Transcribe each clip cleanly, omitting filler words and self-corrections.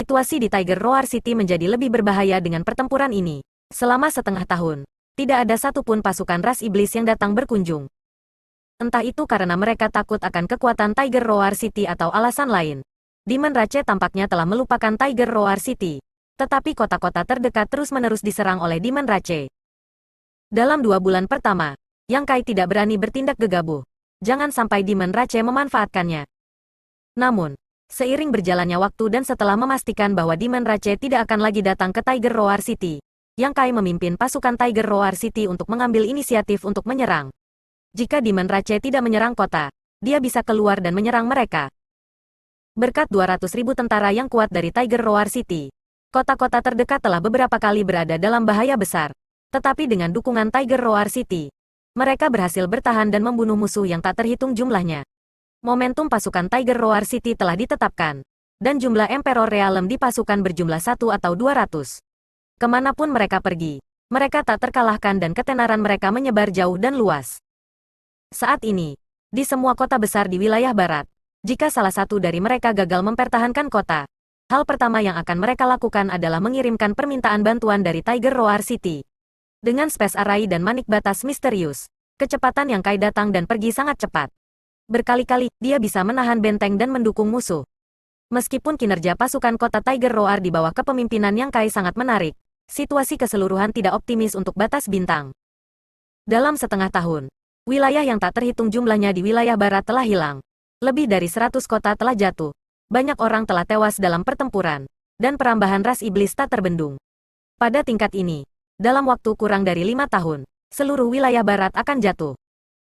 Situasi di Tiger Roar City menjadi lebih berbahaya dengan pertempuran ini. Selama setengah tahun, tidak ada satupun pasukan ras iblis yang datang berkunjung. Entah itu karena mereka takut akan kekuatan Tiger Roar City atau alasan lain. Demon Rache tampaknya telah melupakan Tiger Roar City. Tetapi kota-kota terdekat terus-menerus diserang oleh Demon Rache. Dalam 2 bulan pertama, Yang Kai tidak berani bertindak gegabah. Jangan sampai Demon Rache memanfaatkannya. Namun, seiring berjalannya waktu dan setelah memastikan bahwa Demon Rache tidak akan lagi datang ke Tiger Roar City, Yang Kai memimpin pasukan Tiger Roar City untuk mengambil inisiatif untuk menyerang. Jika Demon Rache tidak menyerang kota, dia bisa keluar dan menyerang mereka. Berkat 200.000 tentara yang kuat dari Tiger Roar City, kota-kota terdekat telah beberapa kali berada dalam bahaya besar. Tetapi dengan dukungan Tiger Roar City, mereka berhasil bertahan dan membunuh musuh yang tak terhitung jumlahnya. Momentum pasukan Tiger Roar City telah ditetapkan, dan jumlah Emperor Realm di pasukan berjumlah 1 atau 200. Kemanapun mereka pergi, mereka tak terkalahkan dan ketenaran mereka menyebar jauh dan luas. Saat ini, di semua kota besar di wilayah barat, jika salah satu dari mereka gagal mempertahankan kota, hal pertama yang akan mereka lakukan adalah mengirimkan permintaan bantuan dari Tiger Roar City. Dengan Space Array dan manik batas misterius, kecepatan Yang Kai datang dan pergi sangat cepat. Berkali-kali, dia bisa menahan benteng dan mendukung musuh. Meskipun kinerja pasukan kota Tiger Roar di bawah kepemimpinan Yang Kai sangat menarik, situasi keseluruhan tidak optimis untuk batas bintang. Dalam setengah tahun, wilayah yang tak terhitung jumlahnya di wilayah barat telah hilang. Lebih dari 100 kota telah jatuh. Banyak orang telah tewas dalam pertempuran, dan perambahan ras iblis tak terbendung. Pada tingkat ini, dalam waktu kurang dari 5 tahun, seluruh wilayah barat akan jatuh.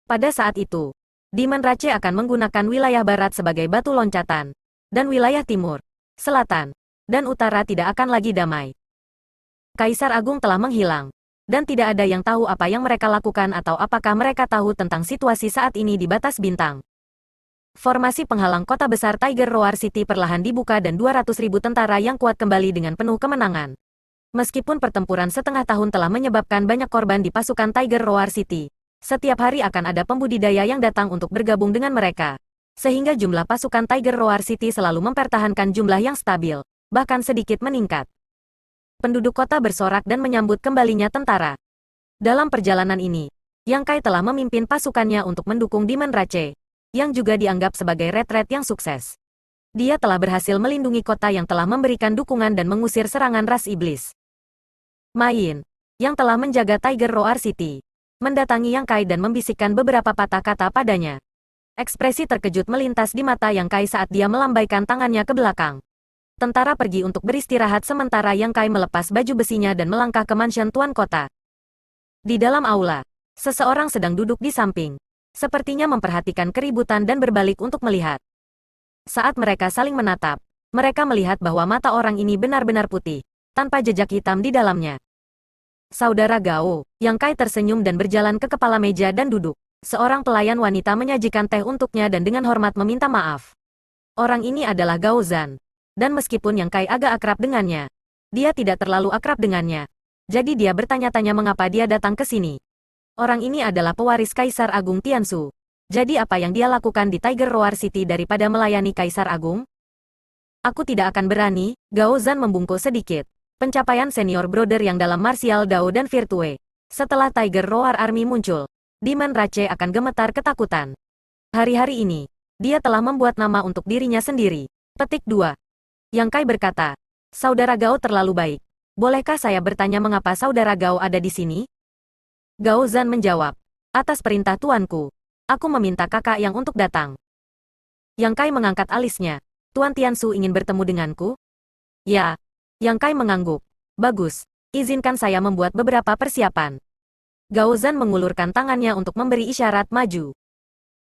Pada saat itu, Demon Rache akan menggunakan wilayah barat sebagai batu loncatan, dan wilayah timur, selatan, dan utara tidak akan lagi damai. Kaisar Agung telah menghilang, dan tidak ada yang tahu apa yang mereka lakukan atau apakah mereka tahu tentang situasi saat ini di batas bintang. Formasi penghalang kota besar Tiger Roar City perlahan dibuka dan 200.000 tentara yang kuat kembali dengan penuh kemenangan. Meskipun pertempuran setengah tahun telah menyebabkan banyak korban di pasukan Tiger Roar City, setiap hari akan ada pembudidaya yang datang untuk bergabung dengan mereka. Sehingga jumlah pasukan Tiger Roar City selalu mempertahankan jumlah yang stabil, bahkan sedikit meningkat. Penduduk kota bersorak dan menyambut kembalinya tentara. Dalam perjalanan ini, Yang Kai telah memimpin pasukannya untuk mendukung Demon Rache, yang juga dianggap sebagai retret yang sukses. Dia telah berhasil melindungi kota yang telah memberikan dukungan dan mengusir serangan ras iblis. Main, yang telah menjaga Tiger Roar City, mendatangi Yang Kai dan membisikkan beberapa patah kata padanya. Ekspresi terkejut melintas di mata Yang Kai saat dia melambaikan tangannya ke belakang. Tentara pergi untuk beristirahat sementara Yang Kai melepas baju besinya dan melangkah ke mansion tuan kota. Di dalam aula, seseorang sedang duduk di samping, sepertinya memperhatikan keributan dan berbalik untuk melihat. Saat mereka saling menatap, mereka melihat bahwa mata orang ini benar-benar putih, tanpa jejak hitam di dalamnya. Saudara Gao, Yang Kai tersenyum dan berjalan ke kepala meja dan duduk. Seorang pelayan wanita menyajikan teh untuknya dan dengan hormat meminta maaf. Orang ini adalah Gao Zan. Dan meskipun Yang Kai agak akrab dengannya, dia tidak terlalu akrab dengannya. Jadi dia bertanya-tanya mengapa dia datang ke sini. Orang ini adalah pewaris Kaisar Agung Tiansu. Jadi apa yang dia lakukan di Tiger Roar City daripada melayani Kaisar Agung? Aku tidak akan berani, Gao Zan membungkuk sedikit. Pencapaian senior brother yang dalam martial Dao dan Virtue. Setelah Tiger Roar Army muncul, Demon Rache akan gemetar ketakutan. Hari-hari ini, dia telah membuat nama untuk dirinya sendiri. Petik 2. Yang Kai berkata, Saudara Gao terlalu baik. Bolehkah saya bertanya mengapa Saudara Gao ada di sini? Gao Zan menjawab, atas perintah tuanku, aku meminta kakak yang untuk datang. Yang Kai mengangkat alisnya. Tuan Tiansu ingin bertemu denganku? Ya. Yang Kai mengangguk. Bagus, izinkan saya membuat beberapa persiapan. Gao Zan mengulurkan tangannya untuk memberi isyarat maju.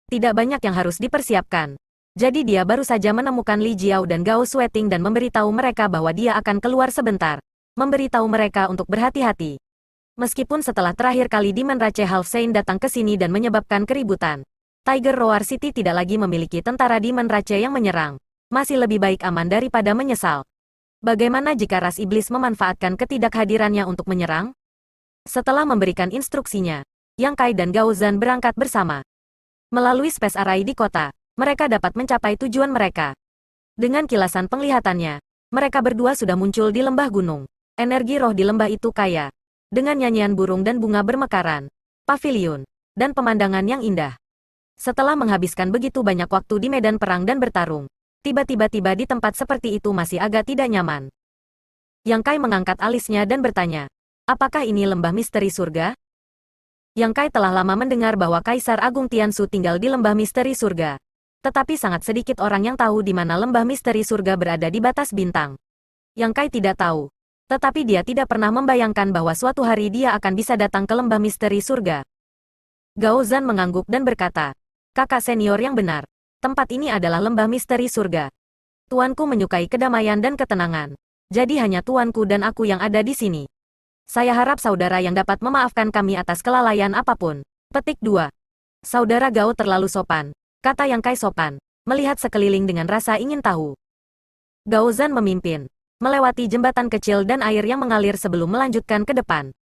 Tidak banyak yang harus dipersiapkan. Jadi dia baru saja menemukan Li Jiao dan Gao Sweating dan memberitahu mereka bahwa dia akan keluar sebentar. Memberitahu mereka untuk berhati-hati. Meskipun setelah terakhir kali Demon Rache Half Saint datang ke sini dan menyebabkan keributan, Tiger Roar City tidak lagi memiliki tentara Demon Rache yang menyerang. Masih lebih baik aman daripada menyesal. Bagaimana jika ras iblis memanfaatkan ketidakhadirannya untuk menyerang? Setelah memberikan instruksinya, Yang Kai dan Gao Zan berangkat bersama. Melalui Space Array di kota, mereka dapat mencapai tujuan mereka. Dengan kilasan penglihatannya, Mereka berdua sudah muncul di lembah gunung. Energi roh di lembah itu kaya. Dengan nyanyian burung dan bunga bermekaran, paviliun, dan pemandangan yang indah. Setelah menghabiskan begitu banyak waktu di medan perang dan bertarung, tiba-tiba tiba di tempat seperti itu masih agak tidak nyaman. Yang Kai mengangkat alisnya dan bertanya, apakah ini lembah misteri surga? Yang Kai telah lama mendengar bahwa Kaisar Agung Tiansu tinggal di lembah misteri surga. Tetapi sangat sedikit orang yang tahu di mana lembah misteri surga berada di batas bintang. Yang Kai tidak tahu. Tetapi dia tidak pernah membayangkan bahwa suatu hari dia akan bisa datang ke lembah misteri surga. Gao Zhan mengangguk dan berkata, kakak senior yang benar. Tempat ini adalah lembah misteri surga. Tuanku menyukai kedamaian dan ketenangan. Jadi hanya tuanku dan aku yang ada di sini. Saya harap saudara yang dapat memaafkan kami atas kelalaian apapun. Petik 2. Saudara Gao terlalu sopan. Kata Yang Kai sopan. Melihat sekeliling dengan rasa ingin tahu. Gao Zhan memimpin. Melewati jembatan kecil dan air yang mengalir sebelum melanjutkan ke depan.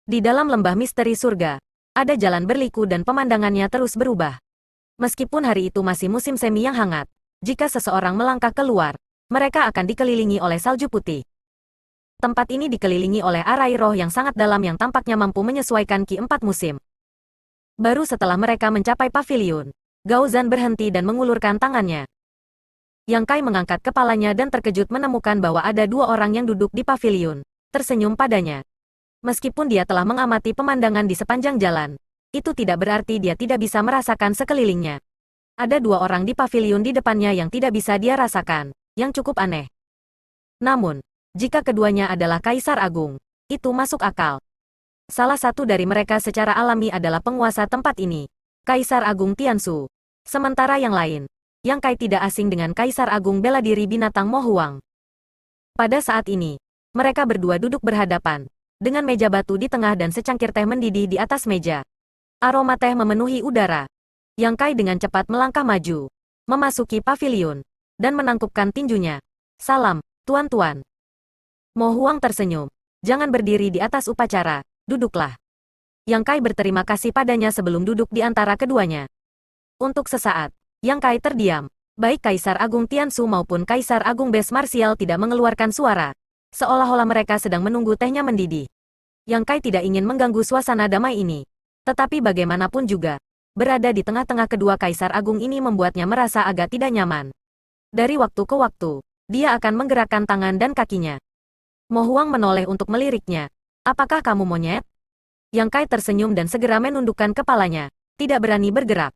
Di dalam lembah misteri surga, ada jalan berliku dan pemandangannya terus berubah. Meskipun hari itu masih musim semi yang hangat, jika seseorang melangkah keluar, mereka akan dikelilingi oleh salju putih. Tempat ini dikelilingi oleh arai roh yang sangat dalam yang tampaknya mampu menyesuaikan ki 4 musim. Baru setelah mereka mencapai paviliun, Gao Zhan berhenti dan mengulurkan tangannya. Yang Kai mengangkat kepalanya dan terkejut menemukan bahwa ada 2 orang yang duduk di paviliun, tersenyum padanya. Meskipun dia telah mengamati pemandangan di sepanjang jalan, itu tidak berarti dia tidak bisa merasakan sekelilingnya. Ada 2 orang di paviliun di depannya yang tidak bisa dia rasakan, yang cukup aneh. Namun, jika keduanya adalah Kaisar Agung, itu masuk akal. Salah satu dari mereka secara alami adalah penguasa tempat ini, Kaisar Agung Tiansu. Sementara yang lain, Yang Kai tidak asing dengan Kaisar Agung bela diri binatang Mo Huang. Pada saat ini, mereka berdua duduk berhadapan, dengan meja batu di tengah dan secangkir teh mendidih di atas meja. Aroma teh memenuhi udara. Yang Kai dengan cepat melangkah maju, memasuki paviliun, dan menangkupkan tinjunya. Salam, tuan-tuan. Mo Huang tersenyum. Jangan berdiri di atas upacara, duduklah. Yang Kai berterima kasih padanya sebelum duduk di antara keduanya. Untuk sesaat, Yang Kai terdiam. Baik Kaisar Agung Tiansu maupun Kaisar Agung Bes Martial tidak mengeluarkan suara. Seolah-olah mereka sedang menunggu tehnya mendidih. Yang Kai tidak ingin mengganggu suasana damai ini. Tetapi bagaimanapun juga, berada di tengah-tengah kedua Kaisar Agung ini membuatnya merasa agak tidak nyaman. Dari waktu ke waktu, dia akan menggerakkan tangan dan kakinya. Mo Huang menoleh untuk meliriknya. Apakah kamu monyet? Yang Kai tersenyum dan segera menundukkan kepalanya, tidak berani bergerak.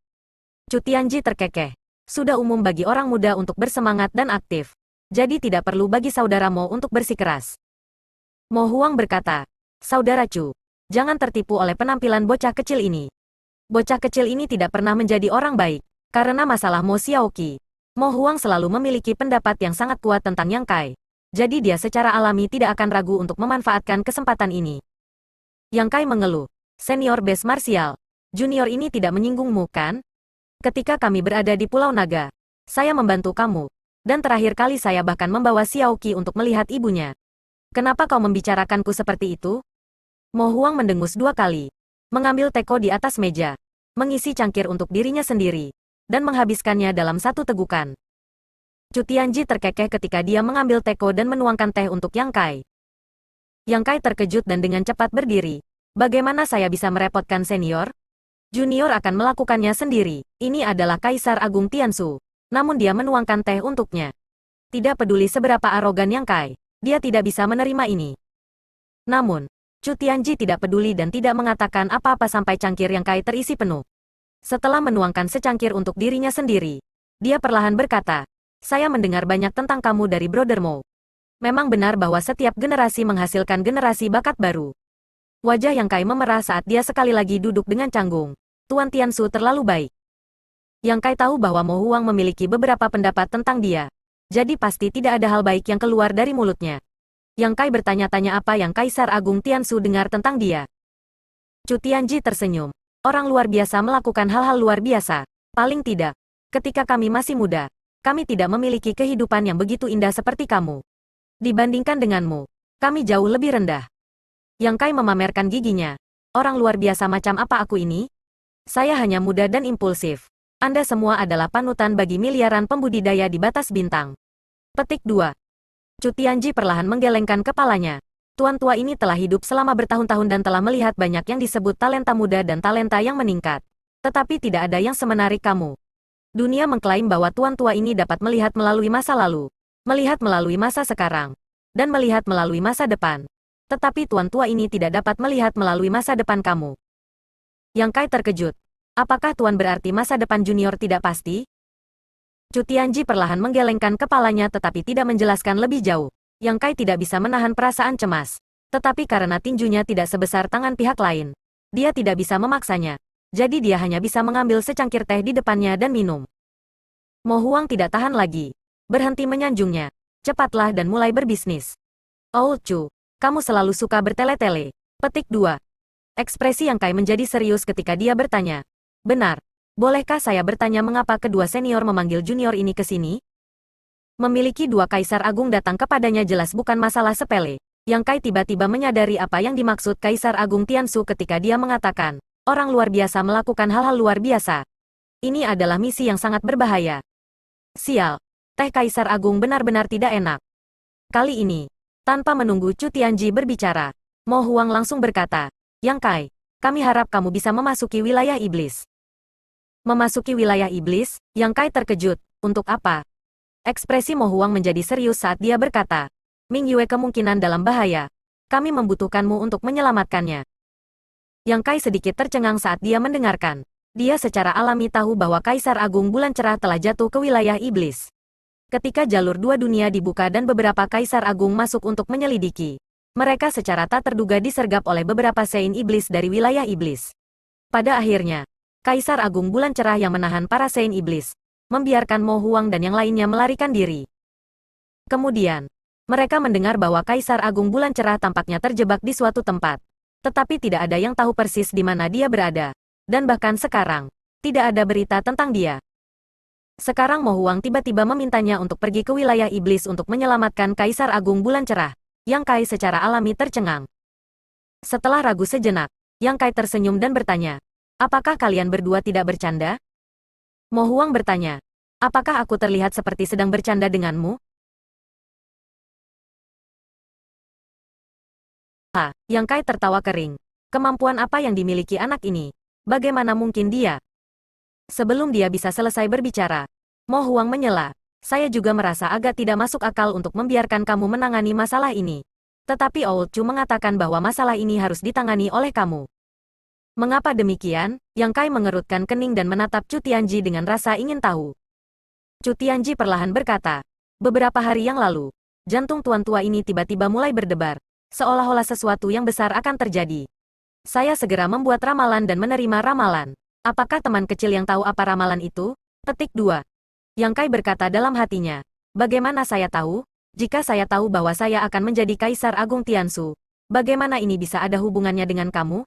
Chu Tianji terkekeh. Sudah umum bagi orang muda untuk bersemangat dan aktif. Jadi tidak perlu bagi saudara Mo untuk bersikeras. Mo Huang berkata, Saudara Chu, jangan tertipu oleh penampilan bocah kecil ini. Bocah kecil ini tidak pernah menjadi orang baik, karena masalah Mo Xiaoqi. Mo Huang selalu memiliki pendapat yang sangat kuat tentang Yang Kai. Jadi dia secara alami tidak akan ragu untuk memanfaatkan kesempatan ini. Yang Kai mengeluh. Senior Bes Martial, junior ini tidak menyinggungmu, kan? Ketika kami berada di Pulau Naga, saya membantu kamu. Dan terakhir kali saya bahkan membawa Xiaoqi untuk melihat ibunya. Kenapa kau membicarakanku seperti itu? Mo Huang mendengus 2 kali. Mengambil teko di atas meja. Mengisi cangkir untuk dirinya sendiri. Dan menghabiskannya dalam 1 tegukan. Chu Tianji terkekeh ketika dia mengambil teko dan menuangkan teh untuk Yang Kai. Yang Kai terkejut dan dengan cepat berdiri. Bagaimana saya bisa merepotkan senior? Junior akan melakukannya sendiri. Ini adalah Kaisar Agung Tiansu. Namun dia menuangkan teh untuknya. Tidak peduli seberapa arogan Yang Kai, dia tidak bisa menerima ini. Namun, Chu Tianji tidak peduli dan tidak mengatakan apa-apa sampai cangkir Yang Kai terisi penuh. Setelah menuangkan secangkir untuk dirinya sendiri, dia perlahan berkata, saya mendengar banyak tentang kamu dari Brother Mo. Memang benar bahwa setiap generasi menghasilkan generasi bakat baru. Wajah Yang Kai memerah saat dia sekali lagi duduk dengan canggung. Tuan Tiansu terlalu baik. Yang Kai tahu bahwa Mo Huang memiliki beberapa pendapat tentang dia. Jadi pasti tidak ada hal baik yang keluar dari mulutnya. Yang Kai bertanya-tanya apa yang Kaisar Agung Tiansu dengar tentang dia. Chu Tianji tersenyum. Orang luar biasa melakukan hal-hal luar biasa. Paling tidak, ketika kami masih muda, kami tidak memiliki kehidupan yang begitu indah seperti kamu. Dibandingkan denganmu, kami jauh lebih rendah. Yang Kai memamerkan giginya. Orang luar biasa macam apa aku ini? Saya hanya muda dan impulsif. Anda semua adalah panutan bagi miliaran pembudidaya di batas bintang. Petik 2. Chu Tianji perlahan menggelengkan kepalanya. Tuan tua ini telah hidup selama bertahun-tahun dan telah melihat banyak yang disebut talenta muda dan talenta yang meningkat. Tetapi tidak ada yang semenarik kamu. Dunia mengklaim bahwa tuan tua ini dapat melihat melalui masa lalu, melihat melalui masa sekarang, dan melihat melalui masa depan. Tetapi tuan tua ini tidak dapat melihat melalui masa depan kamu. Yang Kai terkejut. Apakah tuan berarti masa depan junior tidak pasti? Chu Tianji perlahan menggelengkan kepalanya tetapi tidak menjelaskan lebih jauh. Yang Kai tidak bisa menahan perasaan cemas. Tetapi karena tinjunya tidak sebesar tangan pihak lain, dia tidak bisa memaksanya. Jadi dia hanya bisa mengambil secangkir teh di depannya dan minum. Mo Huang tidak tahan lagi. Berhenti menyanjungnya. Cepatlah dan mulai berbisnis. Old Chu, kamu selalu suka bertele-tele. Petik 2. Ekspresi Yang Kai menjadi serius ketika dia bertanya. Benar. Bolehkah saya bertanya mengapa kedua senior memanggil junior ini ke sini? Memiliki dua kaisar agung datang kepadanya jelas bukan masalah sepele. Yang Kai tiba-tiba menyadari apa yang dimaksud Kaisar Agung Tiansu ketika dia mengatakan, orang luar biasa melakukan hal-hal luar biasa. Ini adalah misi yang sangat berbahaya. Sial, teh Kaisar Agung benar-benar tidak enak. Kali ini, tanpa menunggu Chu Tianji berbicara, Mo Huang langsung berkata, Yang Kai, kami harap kamu bisa memasuki wilayah iblis. Memasuki wilayah iblis, Yang Kai terkejut, untuk apa? Ekspresi Mo Huang menjadi serius saat dia berkata, Ming Yue kemungkinan dalam bahaya. Kami membutuhkanmu untuk menyelamatkannya. Yang Kai sedikit tercengang saat dia mendengarkan. Dia secara alami tahu bahwa Kaisar Agung Bulan Cerah telah jatuh ke wilayah iblis. Ketika jalur dua dunia dibuka dan beberapa Kaisar Agung masuk untuk menyelidiki, mereka secara tak terduga disergap oleh beberapa Sein iblis dari wilayah iblis. Pada akhirnya, Kaisar Agung Bulan Cerah yang menahan para Sein iblis, membiarkan Mo Huang dan yang lainnya melarikan diri. Kemudian, mereka mendengar bahwa Kaisar Agung Bulan Cerah tampaknya terjebak di suatu tempat. Tetapi tidak ada yang tahu persis di mana dia berada. Dan bahkan sekarang, tidak ada berita tentang dia. Sekarang Mo Huang tiba-tiba memintanya untuk pergi ke wilayah iblis untuk menyelamatkan Kaisar Agung Bulan Cerah. Yang Kai secara alami tercengang. Setelah ragu sejenak, Yang Kai tersenyum dan bertanya, apakah kalian berdua tidak bercanda? Mo Huang bertanya, apakah aku terlihat seperti sedang bercanda denganmu? Yang Kai tertawa kering. Kemampuan apa yang dimiliki anak ini? Bagaimana mungkin dia? Sebelum dia bisa selesai berbicara, Mo Huang menyela. Saya juga merasa agak tidak masuk akal untuk membiarkan kamu menangani masalah ini. Tetapi Old Chu mengatakan bahwa masalah ini harus ditangani oleh kamu. Mengapa demikian? Yang Kai mengerutkan kening dan menatap Chu Tianji dengan rasa ingin tahu. Chu Tianji perlahan berkata, beberapa hari yang lalu, jantung tuan tua ini tiba-tiba mulai berdebar, seolah-olah sesuatu yang besar akan terjadi. Saya segera membuat ramalan dan menerima ramalan. Apakah teman kecil yang tahu apa ramalan itu? Petik 2. Yang Kai berkata dalam hatinya, bagaimana saya tahu? Jika saya tahu bahwa saya akan menjadi Kaisar Agung Tiansu, bagaimana ini bisa ada hubungannya dengan kamu?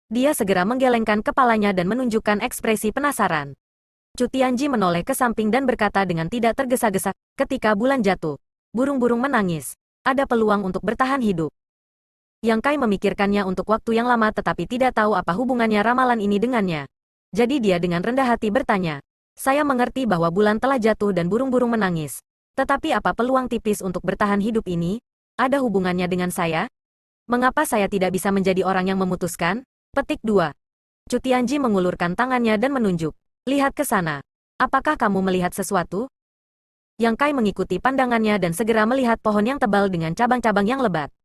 Dia segera menggelengkan kepalanya dan menunjukkan ekspresi penasaran. Chu Tianji menoleh ke samping dan berkata dengan tidak tergesa-gesa, ketika bulan jatuh, burung-burung menangis. Ada peluang untuk bertahan hidup. Yang Kai memikirkannya untuk waktu yang lama tetapi tidak tahu apa hubungannya ramalan ini dengannya. Jadi dia dengan rendah hati bertanya, saya mengerti bahwa bulan telah jatuh dan burung-burung menangis. Tetapi apa peluang tipis untuk bertahan hidup ini? Ada hubungannya dengan saya? Mengapa saya tidak bisa menjadi orang yang memutuskan? Petik 2. Chu Tianji mengulurkan tangannya dan menunjuk. Lihat ke sana. Apakah kamu melihat sesuatu? Yang Kai mengikuti pandangannya dan segera melihat pohon yang tebal dengan cabang-cabang yang lebat.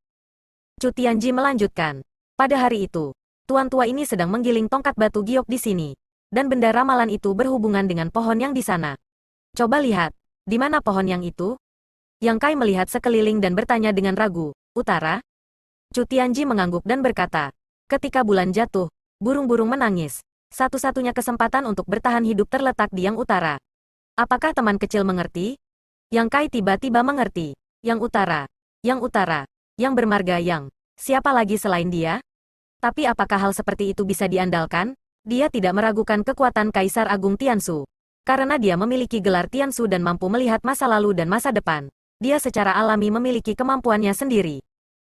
Chu Tianji melanjutkan. Pada hari itu, tuan tua ini sedang menggiling tongkat batu giok di sini. Dan benda ramalan itu berhubungan dengan pohon yang di sana. Coba lihat. Di mana pohon yang itu? Yang Kai melihat sekeliling dan bertanya dengan ragu. Utara? Chu Tianji mengangguk dan berkata, ketika bulan jatuh, burung-burung menangis. Satu-satunya kesempatan untuk bertahan hidup terletak di yang utara. Apakah teman kecil mengerti? Yang Kai tiba-tiba mengerti. Yang utara. Yang utara. Yang bermarga yang. Siapa lagi selain dia? Tapi apakah hal seperti itu bisa diandalkan? Dia tidak meragukan kekuatan Kaisar Agung Tiansu. Karena dia memiliki gelar Tiansu dan mampu melihat masa lalu dan masa depan. Dia secara alami memiliki kemampuannya sendiri.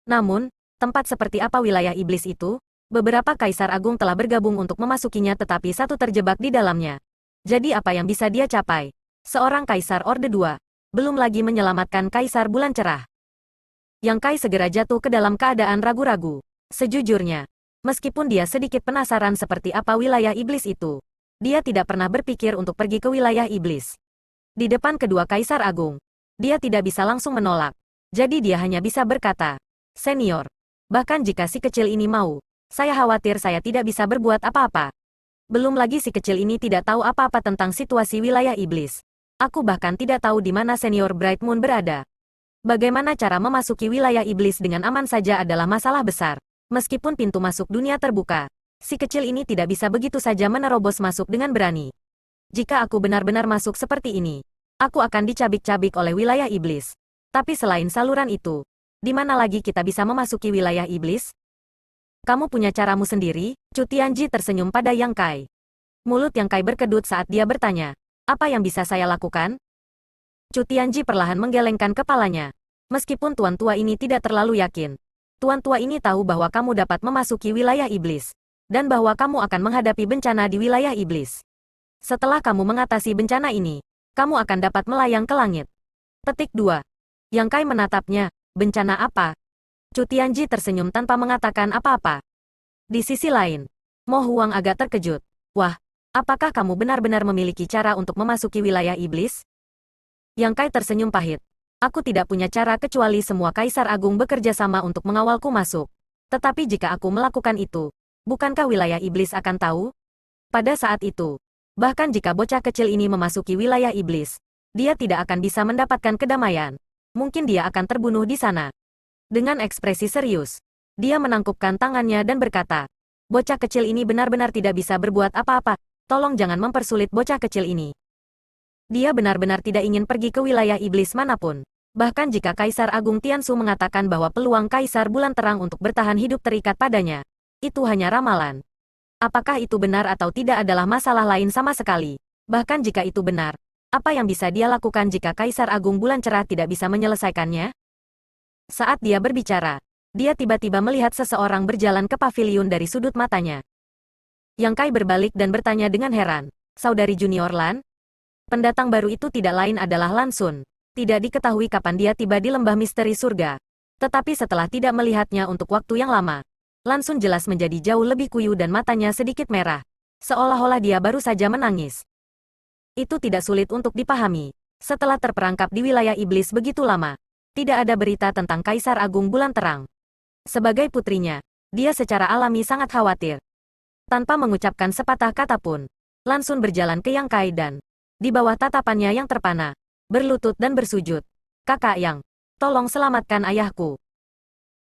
Namun, tempat seperti apa wilayah iblis itu? Beberapa Kaisar Agung telah bergabung untuk memasukinya tetapi satu terjebak di dalamnya. Jadi apa yang bisa dia capai? Seorang Kaisar Orde 2. Belum lagi menyelamatkan Kaisar Bulan Cerah. Yang Kai segera jatuh ke dalam keadaan ragu-ragu. Sejujurnya, meskipun dia sedikit penasaran seperti apa wilayah iblis itu, dia tidak pernah berpikir untuk pergi ke wilayah iblis. Di depan kedua Kaisar Agung, dia tidak bisa langsung menolak. Jadi dia hanya bisa berkata, "Senior, bahkan jika si kecil ini mau, saya khawatir saya tidak bisa berbuat apa-apa. Belum lagi si kecil ini tidak tahu apa-apa tentang situasi wilayah iblis. Aku bahkan tidak tahu di mana Senior Bright Moon berada. Bagaimana cara memasuki wilayah iblis dengan aman saja adalah masalah besar. Meskipun pintu masuk dunia terbuka, si kecil ini tidak bisa begitu saja menerobos masuk dengan berani. Jika aku benar-benar masuk seperti ini, aku akan dicabik-cabik oleh wilayah iblis. Tapi selain saluran itu, di mana lagi kita bisa memasuki wilayah iblis? Kamu punya caramu sendiri?" Chu Tianji tersenyum pada Yang Kai. Mulut Yang Kai berkedut saat dia bertanya, "Apa yang bisa saya lakukan?" Chu Tianji perlahan menggelengkan kepalanya. Meskipun tuan tua ini tidak terlalu yakin, tuan tua ini tahu bahwa kamu dapat memasuki wilayah iblis, dan bahwa kamu akan menghadapi bencana di wilayah iblis. Setelah kamu mengatasi bencana ini, kamu akan dapat melayang ke langit. Petik 2. Yang Kai menatapnya, "Bencana apa?" Chu Tianji tersenyum tanpa mengatakan apa-apa. Di sisi lain, Mo Huang agak terkejut. "Wah, apakah kamu benar-benar memiliki cara untuk memasuki wilayah iblis?" Yang Kai tersenyum pahit. "Aku tidak punya cara kecuali semua Kaisar Agung bekerja sama untuk mengawalku masuk. Tetapi jika aku melakukan itu, bukankah wilayah iblis akan tahu?" Pada saat itu, bahkan jika bocah kecil ini memasuki wilayah iblis, dia tidak akan bisa mendapatkan kedamaian. Mungkin dia akan terbunuh di sana. Dengan ekspresi serius, dia menangkupkan tangannya dan berkata, "Bocah kecil ini benar-benar tidak bisa berbuat apa-apa. Tolong jangan mempersulit bocah kecil ini. Dia benar-benar tidak ingin pergi ke wilayah iblis manapun. Bahkan jika Kaisar Agung Tiansu mengatakan bahwa peluang Kaisar Bulan Terang untuk bertahan hidup terikat padanya, itu hanya ramalan. Apakah itu benar atau tidak adalah masalah lain sama sekali. Bahkan jika itu benar, apa yang bisa dia lakukan jika Kaisar Agung Bulan Cerah tidak bisa menyelesaikannya?" Saat dia berbicara, dia tiba-tiba melihat seseorang berjalan ke paviliun dari sudut matanya. Yang Kai berbalik dan bertanya dengan heran, "Saudari Junior Lan?" Pendatang baru itu tidak lain adalah Lan Sun. Tidak diketahui kapan dia tiba di lembah misteri surga. Tetapi setelah tidak melihatnya untuk waktu yang lama, Lan Sun jelas menjadi jauh lebih kuyu dan matanya sedikit merah. Seolah-olah dia baru saja menangis. Itu tidak sulit untuk dipahami. Setelah terperangkap di wilayah iblis begitu lama, tidak ada berita tentang Kaisar Agung Bulan Terang. Sebagai putrinya, dia secara alami sangat khawatir. Tanpa mengucapkan sepatah kata pun, Lan Sun berjalan ke Yang Kai dan, di bawah tatapannya yang terpana, berlutut dan bersujud. "Kakak Yang, tolong selamatkan ayahku."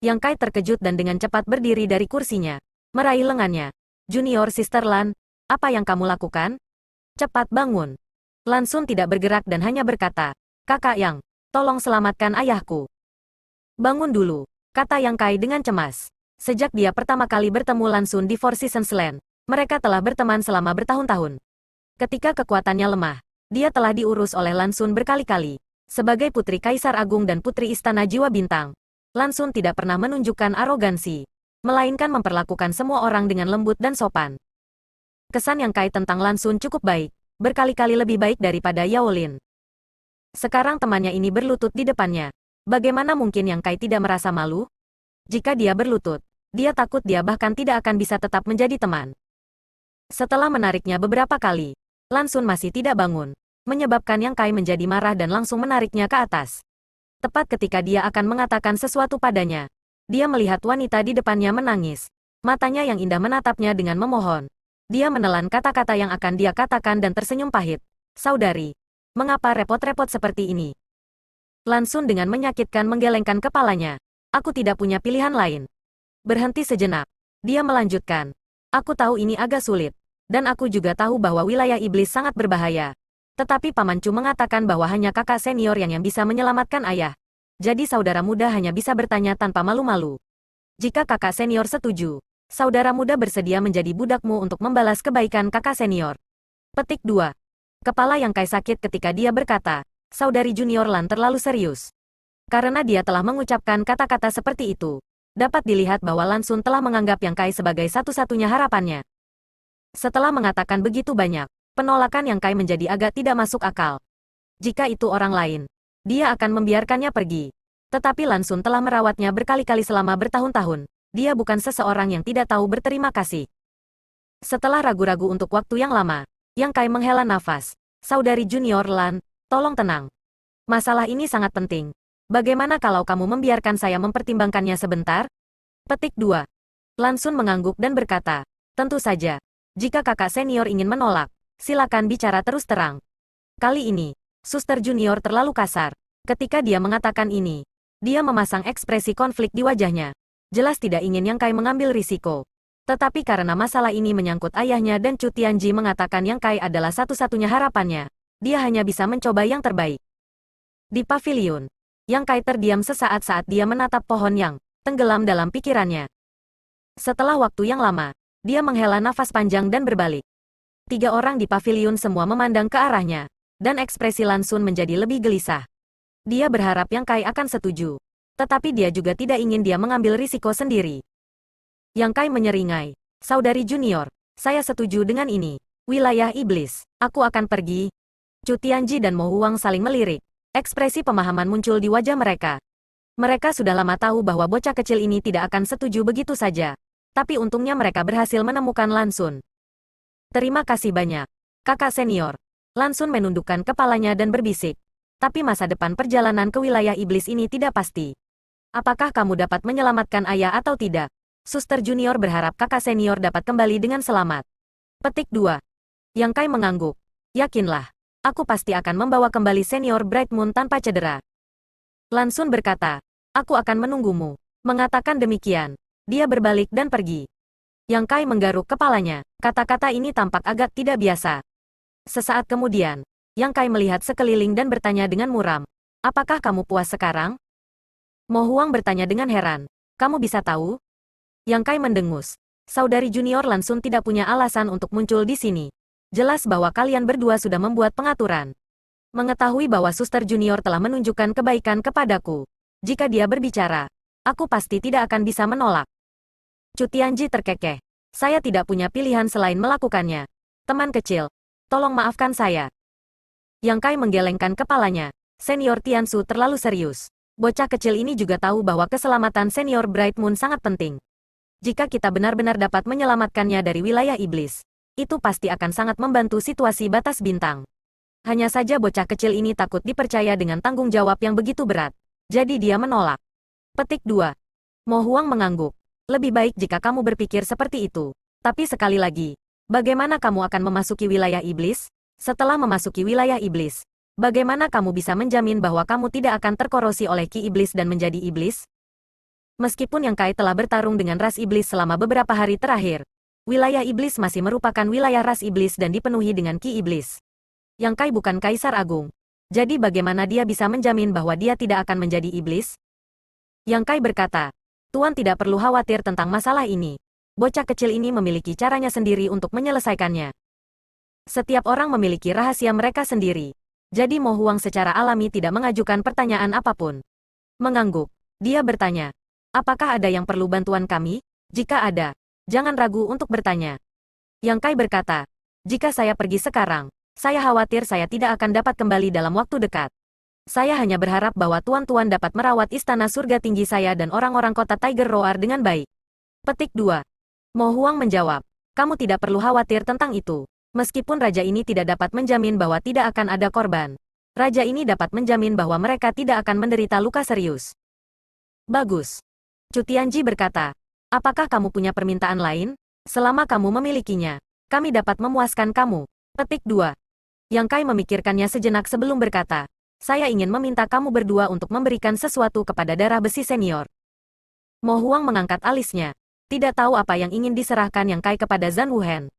Yang Kai terkejut dan dengan cepat berdiri dari kursinya, meraih lengannya. "Junior Sister Lan, apa yang kamu lakukan? Cepat bangun." Lan Sun tidak bergerak dan hanya berkata, "Kakak Yang, tolong selamatkan ayahku." "Bangun dulu," kata Yang Kai dengan cemas. Sejak dia pertama kali bertemu Lan Sun di Four Seasons Land, mereka telah berteman selama bertahun-tahun. Ketika kekuatannya lemah, dia telah diurus oleh Lan Sun berkali-kali. Sebagai putri Kaisar Agung dan putri Istana Jiwa Bintang, Lan Sun tidak pernah menunjukkan arogansi, melainkan memperlakukan semua orang dengan lembut dan sopan. Kesan Yang Kai tentang Lan Sun cukup baik, berkali-kali lebih baik daripada Yao Lin. Sekarang temannya ini berlutut di depannya. Bagaimana mungkin Yang Kai tidak merasa malu? Jika dia berlutut, dia takut dia bahkan tidak akan bisa tetap menjadi teman. Setelah menariknya beberapa kali, Lan Sun masih tidak bangun, menyebabkan Yang Kai menjadi marah dan langsung menariknya ke atas. Tepat ketika dia akan mengatakan sesuatu padanya, dia melihat wanita di depannya menangis. Matanya yang indah menatapnya dengan memohon. Dia menelan kata-kata yang akan dia katakan dan tersenyum pahit. "Saudari, mengapa repot-repot seperti ini?" Lan Sun dengan menyakitkan menggelengkan kepalanya. "Aku tidak punya pilihan lain." Berhenti sejenak. Dia melanjutkan. "Aku tahu ini agak sulit. Dan aku juga tahu bahwa wilayah iblis sangat berbahaya. Tetapi Paman Chu mengatakan bahwa hanya kakak senior yang bisa menyelamatkan ayah. Jadi saudara muda hanya bisa bertanya tanpa malu-malu. Jika kakak senior setuju, saudara muda bersedia menjadi budakmu untuk membalas kebaikan kakak senior." Petik 2. Kepala Yang Kai sakit ketika dia berkata, saudari Junior Lan terlalu serius. Karena dia telah mengucapkan kata-kata seperti itu, dapat dilihat bahwa Lan Sun telah menganggap Yang Kai sebagai satu-satunya harapannya. Setelah mengatakan begitu banyak, penolakan Yang Kai menjadi agak tidak masuk akal. Jika itu orang lain, dia akan membiarkannya pergi. Tetapi Lan Sun telah merawatnya berkali-kali selama bertahun-tahun. Dia bukan seseorang yang tidak tahu berterima kasih. Setelah ragu-ragu untuk waktu yang lama, Yang Kai menghela nafas. Saudari junior Lan, tolong tenang. Masalah ini sangat penting. Bagaimana kalau kamu membiarkan saya mempertimbangkannya sebentar? Petik 2. Lan Sun mengangguk dan berkata, tentu saja. Jika kakak senior ingin menolak, silakan bicara terus terang. Kali ini, suster junior terlalu kasar. Ketika dia mengatakan ini, dia memasang ekspresi konflik di wajahnya. Jelas tidak ingin Yang Kai mengambil risiko. Tetapi karena masalah ini menyangkut ayahnya dan Chu Tianji mengatakan Yang Kai adalah satu-satunya harapannya, dia hanya bisa mencoba yang terbaik. Di pavilion, Yang Kai terdiam sesaat saat dia menatap pohon yang tenggelam dalam pikirannya. Setelah waktu yang lama, dia menghela nafas panjang dan berbalik. 3 orang di pavilion semua memandang ke arahnya, dan ekspresi Lan Sun menjadi lebih gelisah. Dia berharap Yang Kai akan setuju. Tetapi dia juga tidak ingin dia mengambil risiko sendiri. Yang Kai menyeringai. Saudari junior, saya setuju dengan ini. Wilayah iblis, aku akan pergi. Chu Tianji dan Mo Huang saling melirik. Ekspresi pemahaman muncul di wajah mereka. Mereka sudah lama tahu bahwa bocah kecil ini tidak akan setuju begitu saja. Tapi untungnya mereka berhasil menemukan Lan Sun. Terima kasih banyak, kakak senior. Lan Sun menundukkan kepalanya dan berbisik. Tapi masa depan perjalanan ke wilayah iblis ini tidak pasti. Apakah kamu dapat menyelamatkan ayah atau tidak? Suster junior berharap kakak senior dapat kembali dengan selamat. Petik 2. Yang Kai mengangguk. Yakinlah, aku pasti akan membawa kembali senior Bright Moon tanpa cedera. Lan Sun berkata, aku akan menunggumu. Mengatakan demikian, dia berbalik dan pergi. Yang Kai menggaruk kepalanya. Kata-kata ini tampak agak tidak biasa. Sesaat kemudian, Yang Kai melihat sekeliling dan bertanya dengan muram. Apakah kamu puas sekarang? Mo Huang bertanya dengan heran. Kamu bisa tahu? Yang Kai mendengus. Saudari junior Lan Sun tidak punya alasan untuk muncul di sini. Jelas bahwa kalian berdua sudah membuat pengaturan. Mengetahui bahwa suster junior telah menunjukkan kebaikan kepadaku. Jika dia berbicara, aku pasti tidak akan bisa menolak. Chu Tianji terkekeh. Saya tidak punya pilihan selain melakukannya. Teman kecil, tolong maafkan saya. Yang Kai menggelengkan kepalanya. Senior Tiansu terlalu serius. Bocah kecil ini juga tahu bahwa keselamatan senior Bright Moon sangat penting. Jika kita benar-benar dapat menyelamatkannya dari wilayah iblis, itu pasti akan sangat membantu situasi batas bintang. Hanya saja bocah kecil ini takut dipercaya dengan tanggung jawab yang begitu berat. Jadi dia menolak. Petik 2. Mo Huang mengangguk. Lebih baik jika kamu berpikir seperti itu. Tapi sekali lagi, bagaimana kamu akan memasuki wilayah iblis? Setelah memasuki wilayah iblis, bagaimana kamu bisa menjamin bahwa kamu tidak akan terkorosi oleh ki iblis dan menjadi iblis? Meskipun Yang Kai telah bertarung dengan ras iblis selama beberapa hari terakhir, wilayah iblis masih merupakan wilayah ras iblis dan dipenuhi dengan ki iblis. Yang Kai bukan kaisar agung. Jadi bagaimana dia bisa menjamin bahwa dia tidak akan menjadi iblis? Yang Kai berkata, Tuan tidak perlu khawatir tentang masalah ini. Bocah kecil ini memiliki caranya sendiri untuk menyelesaikannya. Setiap orang memiliki rahasia mereka sendiri. Jadi Mo Huang secara alami tidak mengajukan pertanyaan apapun. Mengangguk, dia bertanya, apakah ada yang perlu bantuan kami? Jika ada, jangan ragu untuk bertanya. Yang Kai berkata, jika saya pergi sekarang, saya khawatir saya tidak akan dapat kembali dalam waktu dekat. Saya hanya berharap bahwa tuan-tuan dapat merawat istana surga tinggi saya dan orang-orang kota Tiger Roar dengan baik. Petik 2. Mo Huang menjawab, kamu tidak perlu khawatir tentang itu. Meskipun raja ini tidak dapat menjamin bahwa tidak akan ada korban, raja ini dapat menjamin bahwa mereka tidak akan menderita luka serius. Bagus. Chu Tianji berkata, apakah kamu punya permintaan lain? Selama kamu memilikinya, kami dapat memuaskan kamu. Petik 2. Yang Kai memikirkannya sejenak sebelum berkata, saya ingin meminta kamu berdua untuk memberikan sesuatu kepada darah besi senior. Mo Huang mengangkat alisnya. Tidak tahu apa yang ingin diserahkan Yang Kai kepada Zhan Wuhen.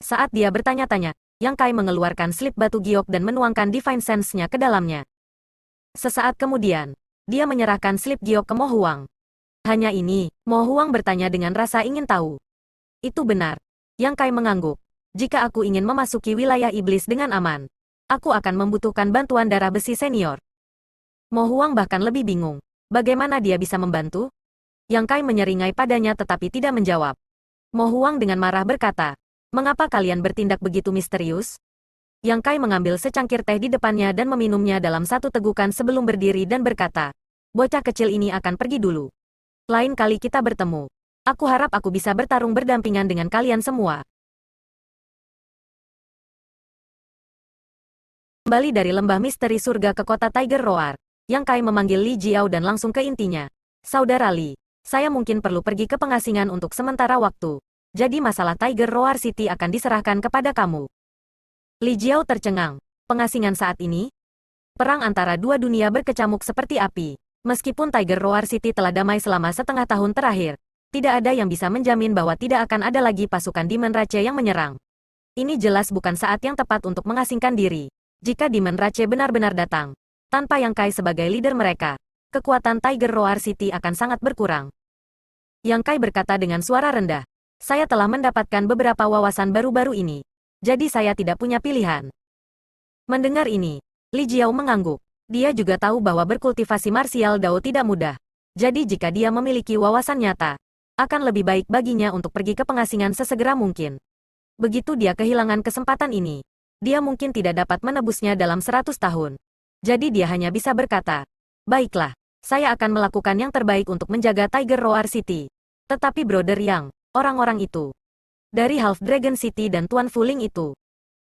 Saat dia bertanya-tanya, Yang Kai mengeluarkan slip batu giok dan menuangkan Divine Sense-nya ke dalamnya. Sesaat kemudian, dia menyerahkan slip giok ke Mo Huang. Hanya ini, Mo Huang bertanya dengan rasa ingin tahu. Itu benar. Yang Kai mengangguk. Jika aku ingin memasuki wilayah iblis dengan aman, aku akan membutuhkan bantuan darah besi senior. Mo Huang bahkan lebih bingung. Bagaimana dia bisa membantu? Yang Kai menyeringai padanya tetapi tidak menjawab. Mo Huang dengan marah berkata, mengapa kalian bertindak begitu misterius? Yang Kai mengambil secangkir teh di depannya dan meminumnya dalam satu tegukan sebelum berdiri dan berkata, bocah kecil ini akan pergi dulu. Lain kali kita bertemu. Aku harap aku bisa bertarung berdampingan dengan kalian semua. Kembali dari lembah misteri surga ke kota Tiger Roar, Yang Kai memanggil Li Jiao dan langsung ke intinya. Saudara Li, saya mungkin perlu pergi ke pengasingan untuk sementara waktu. Jadi masalah Tiger Roar City akan diserahkan kepada kamu. Li Jiao tercengang. Pengasingan saat ini? Perang antara dua dunia berkecamuk seperti api. Meskipun Tiger Roar City telah damai selama setengah tahun terakhir, tidak ada yang bisa menjamin bahwa tidak akan ada lagi pasukan Demon Rache yang menyerang. Ini jelas bukan saat yang tepat untuk mengasingkan diri. Jika Demon Rache benar-benar datang, tanpa Yang Kai sebagai leader mereka, kekuatan Tiger Roar City akan sangat berkurang. Yang Kai berkata dengan suara rendah, saya telah mendapatkan beberapa wawasan baru-baru ini, jadi saya tidak punya pilihan. Mendengar ini, Li Jiao mengangguk. Dia juga tahu bahwa berkultivasi martial Dao tidak mudah. Jadi jika dia memiliki wawasan nyata, akan lebih baik baginya untuk pergi ke pengasingan sesegera mungkin. Begitu dia kehilangan kesempatan ini, dia mungkin tidak dapat menebusnya dalam 100 tahun. Jadi dia hanya bisa berkata, baiklah, saya akan melakukan yang terbaik untuk menjaga Tiger Roar City. Tetapi Brother Yang, orang-orang itu, dari Half Dragon City dan Tuan Fuling itu,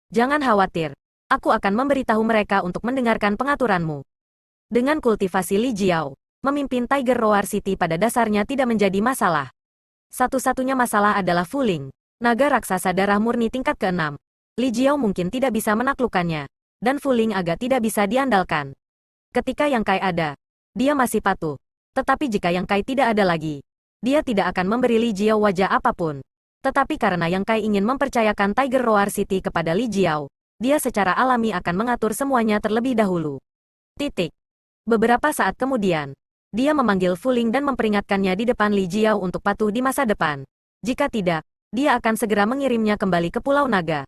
jangan khawatir, aku akan memberitahu mereka untuk mendengarkan pengaturanmu. Dengan kultivasi Li Jiao, memimpin Tiger Roar City pada dasarnya tidak menjadi masalah. Satu-satunya masalah adalah Fuling, naga raksasa darah murni tingkat ke-6. Li Jiao mungkin tidak bisa menaklukkannya, dan Fuling agak tidak bisa diandalkan. Ketika Yang Kai ada, dia masih patuh. Tetapi jika Yang Kai tidak ada lagi, dia tidak akan memberi Li Jiao wajah apapun. Tetapi karena Yang Kai ingin mempercayakan Tiger Roar City kepada Li Jiao, dia secara alami akan mengatur semuanya terlebih dahulu. Titik. Beberapa saat kemudian, dia memanggil Fuling dan memperingatkannya di depan Li Jiao untuk patuh di masa depan. Jika tidak, dia akan segera mengirimnya kembali ke Pulau Naga.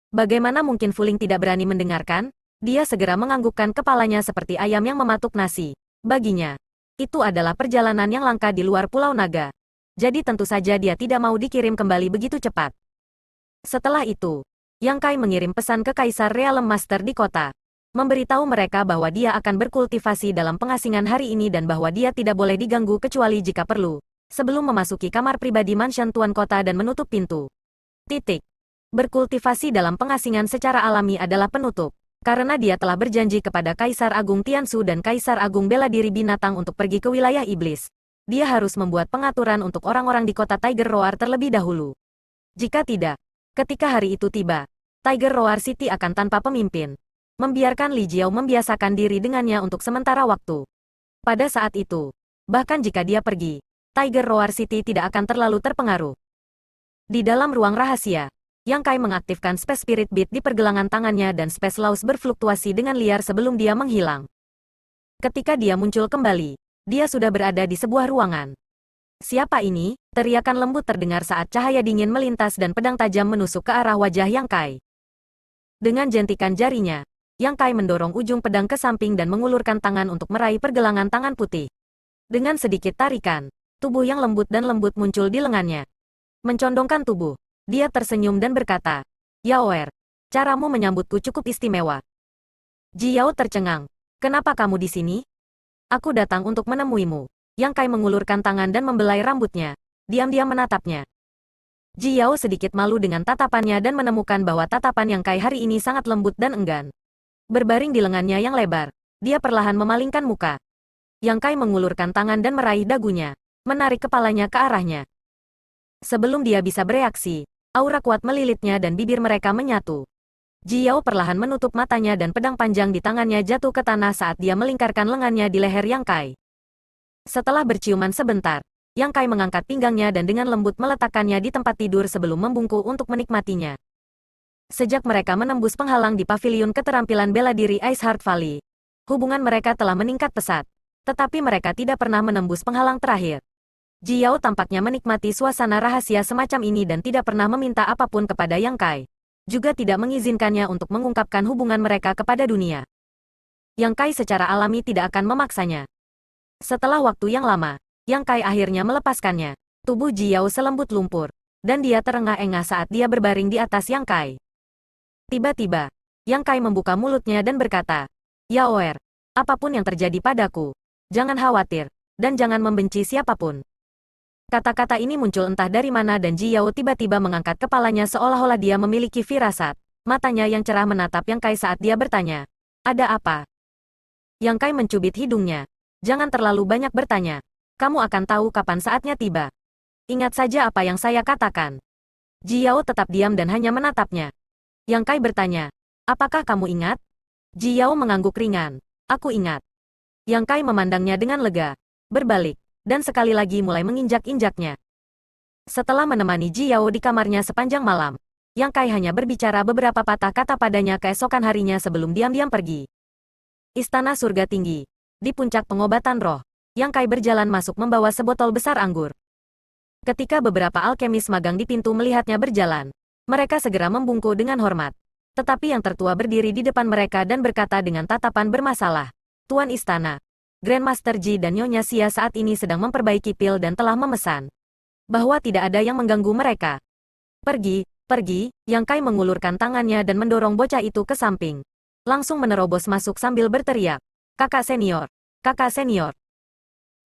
Bagaimana mungkin Fuling tidak berani mendengarkan? Dia segera menganggukkan kepalanya seperti ayam yang mematuk nasi. Baginya, itu adalah perjalanan yang langka di luar Pulau Naga. Jadi tentu saja dia tidak mau dikirim kembali begitu cepat. Setelah itu, Yang Kai mengirim pesan ke Kaisar Realm Master di kota, memberitahu mereka bahwa dia akan berkultivasi dalam pengasingan hari ini dan bahwa dia tidak boleh diganggu kecuali jika perlu, sebelum memasuki kamar pribadi mansion Tuan Kota dan menutup pintu. Titik. Berkultivasi dalam pengasingan secara alami adalah penutup, karena dia telah berjanji kepada Kaisar Agung Tiansu dan Kaisar Agung Bela Diri Binatang untuk pergi ke wilayah iblis. Dia harus membuat pengaturan untuk orang-orang di kota Tiger Roar terlebih dahulu. Jika tidak, ketika hari itu tiba, Tiger Roar City akan tanpa pemimpin, membiarkan Li Jiao membiasakan diri dengannya untuk sementara waktu. Pada saat itu, bahkan jika dia pergi, Tiger Roar City tidak akan terlalu terpengaruh. Di dalam ruang rahasia, Yang Kai mengaktifkan Space Spirit Beat di pergelangan tangannya dan Space Laws berfluktuasi dengan liar sebelum dia menghilang. Ketika dia muncul kembali, dia sudah berada di sebuah ruangan. Siapa ini? Teriakan lembut terdengar saat cahaya dingin melintas dan pedang tajam menusuk ke arah wajah Yang Kai. Dengan jentikan jarinya, Yang Kai mendorong ujung pedang ke samping dan mengulurkan tangan untuk meraih pergelangan tangan putih. Dengan sedikit tarikan, tubuh yang lembut dan lembut muncul di lengannya. Mencondongkan tubuh, dia tersenyum dan berkata, Yaoer, caramu menyambutku cukup istimewa. Jiao tercengang. Kenapa kamu di sini? Aku datang untuk menemuimu. Yang Kai mengulurkan tangan dan membelai rambutnya. Diam-diam menatapnya. Jiao sedikit malu dengan tatapannya dan menemukan bahwa tatapan Yang Kai hari ini sangat lembut dan enggan. Berbaring di lengannya yang lebar, dia perlahan memalingkan muka. Yang Kai mengulurkan tangan dan meraih dagunya, menarik kepalanya ke arahnya. Sebelum dia bisa bereaksi, aura kuat melilitnya dan bibir mereka menyatu. Jiao perlahan menutup matanya dan pedang panjang di tangannya jatuh ke tanah saat dia melingkarkan lengannya di leher Yang Kai. Setelah berciuman sebentar, Yang Kai mengangkat pinggangnya dan dengan lembut meletakkannya di tempat tidur sebelum membungkuk untuk menikmatinya. Sejak mereka menembus penghalang di pavilion keterampilan bela diri Ice Heart Valley, hubungan mereka telah meningkat pesat, tetapi mereka tidak pernah menembus penghalang terakhir. Jiao tampaknya menikmati suasana rahasia semacam ini dan tidak pernah meminta apapun kepada Yang Kai. Juga tidak mengizinkannya untuk mengungkapkan hubungan mereka kepada dunia. Yang Kai secara alami tidak akan memaksanya. Setelah waktu yang lama, Yang Kai akhirnya melepaskannya. Tubuh Jiao selembut lumpur, dan dia terengah-engah saat dia berbaring di atas Yang Kai. Tiba-tiba, Yang Kai membuka mulutnya dan berkata, Yaoer, apapun yang terjadi padaku, Jangan khawatir, dan jangan membenci siapapun. Kata-kata ini muncul entah dari mana dan Ji Yao tiba-tiba mengangkat kepalanya seolah-olah dia memiliki firasat. Matanya yang cerah menatap Yang Kai saat dia bertanya. Ada apa? Yang Kai mencubit hidungnya. Jangan terlalu banyak bertanya. Kamu akan tahu kapan saatnya tiba. Ingat saja apa yang saya katakan. Ji Yao tetap diam dan hanya menatapnya. Yang Kai bertanya. Apakah kamu ingat? Ji Yao mengangguk ringan. Aku ingat. Yang Kai memandangnya dengan lega. Berbalik. Dan sekali lagi mulai menginjak-injaknya. Setelah menemani Ji Yao di kamarnya sepanjang malam, Yang Kai hanya berbicara beberapa patah kata padanya keesokan harinya sebelum diam-diam pergi. Istana Surga Tinggi. Di puncak pengobatan roh, Yang Kai berjalan masuk membawa sebotol besar anggur. Ketika beberapa alkemis magang di pintu melihatnya berjalan, mereka segera membungkuk dengan hormat. Tetapi yang tertua berdiri di depan mereka dan berkata dengan tatapan bermasalah. Tuan Istana, Grandmaster Ji dan Nyonya Xia saat ini sedang memperbaiki pil dan telah memesan bahwa tidak ada yang mengganggu mereka. Pergi, pergi, Yang Kai mengulurkan tangannya dan mendorong bocah itu ke samping. Langsung menerobos masuk sambil berteriak. Kakak senior, kakak senior.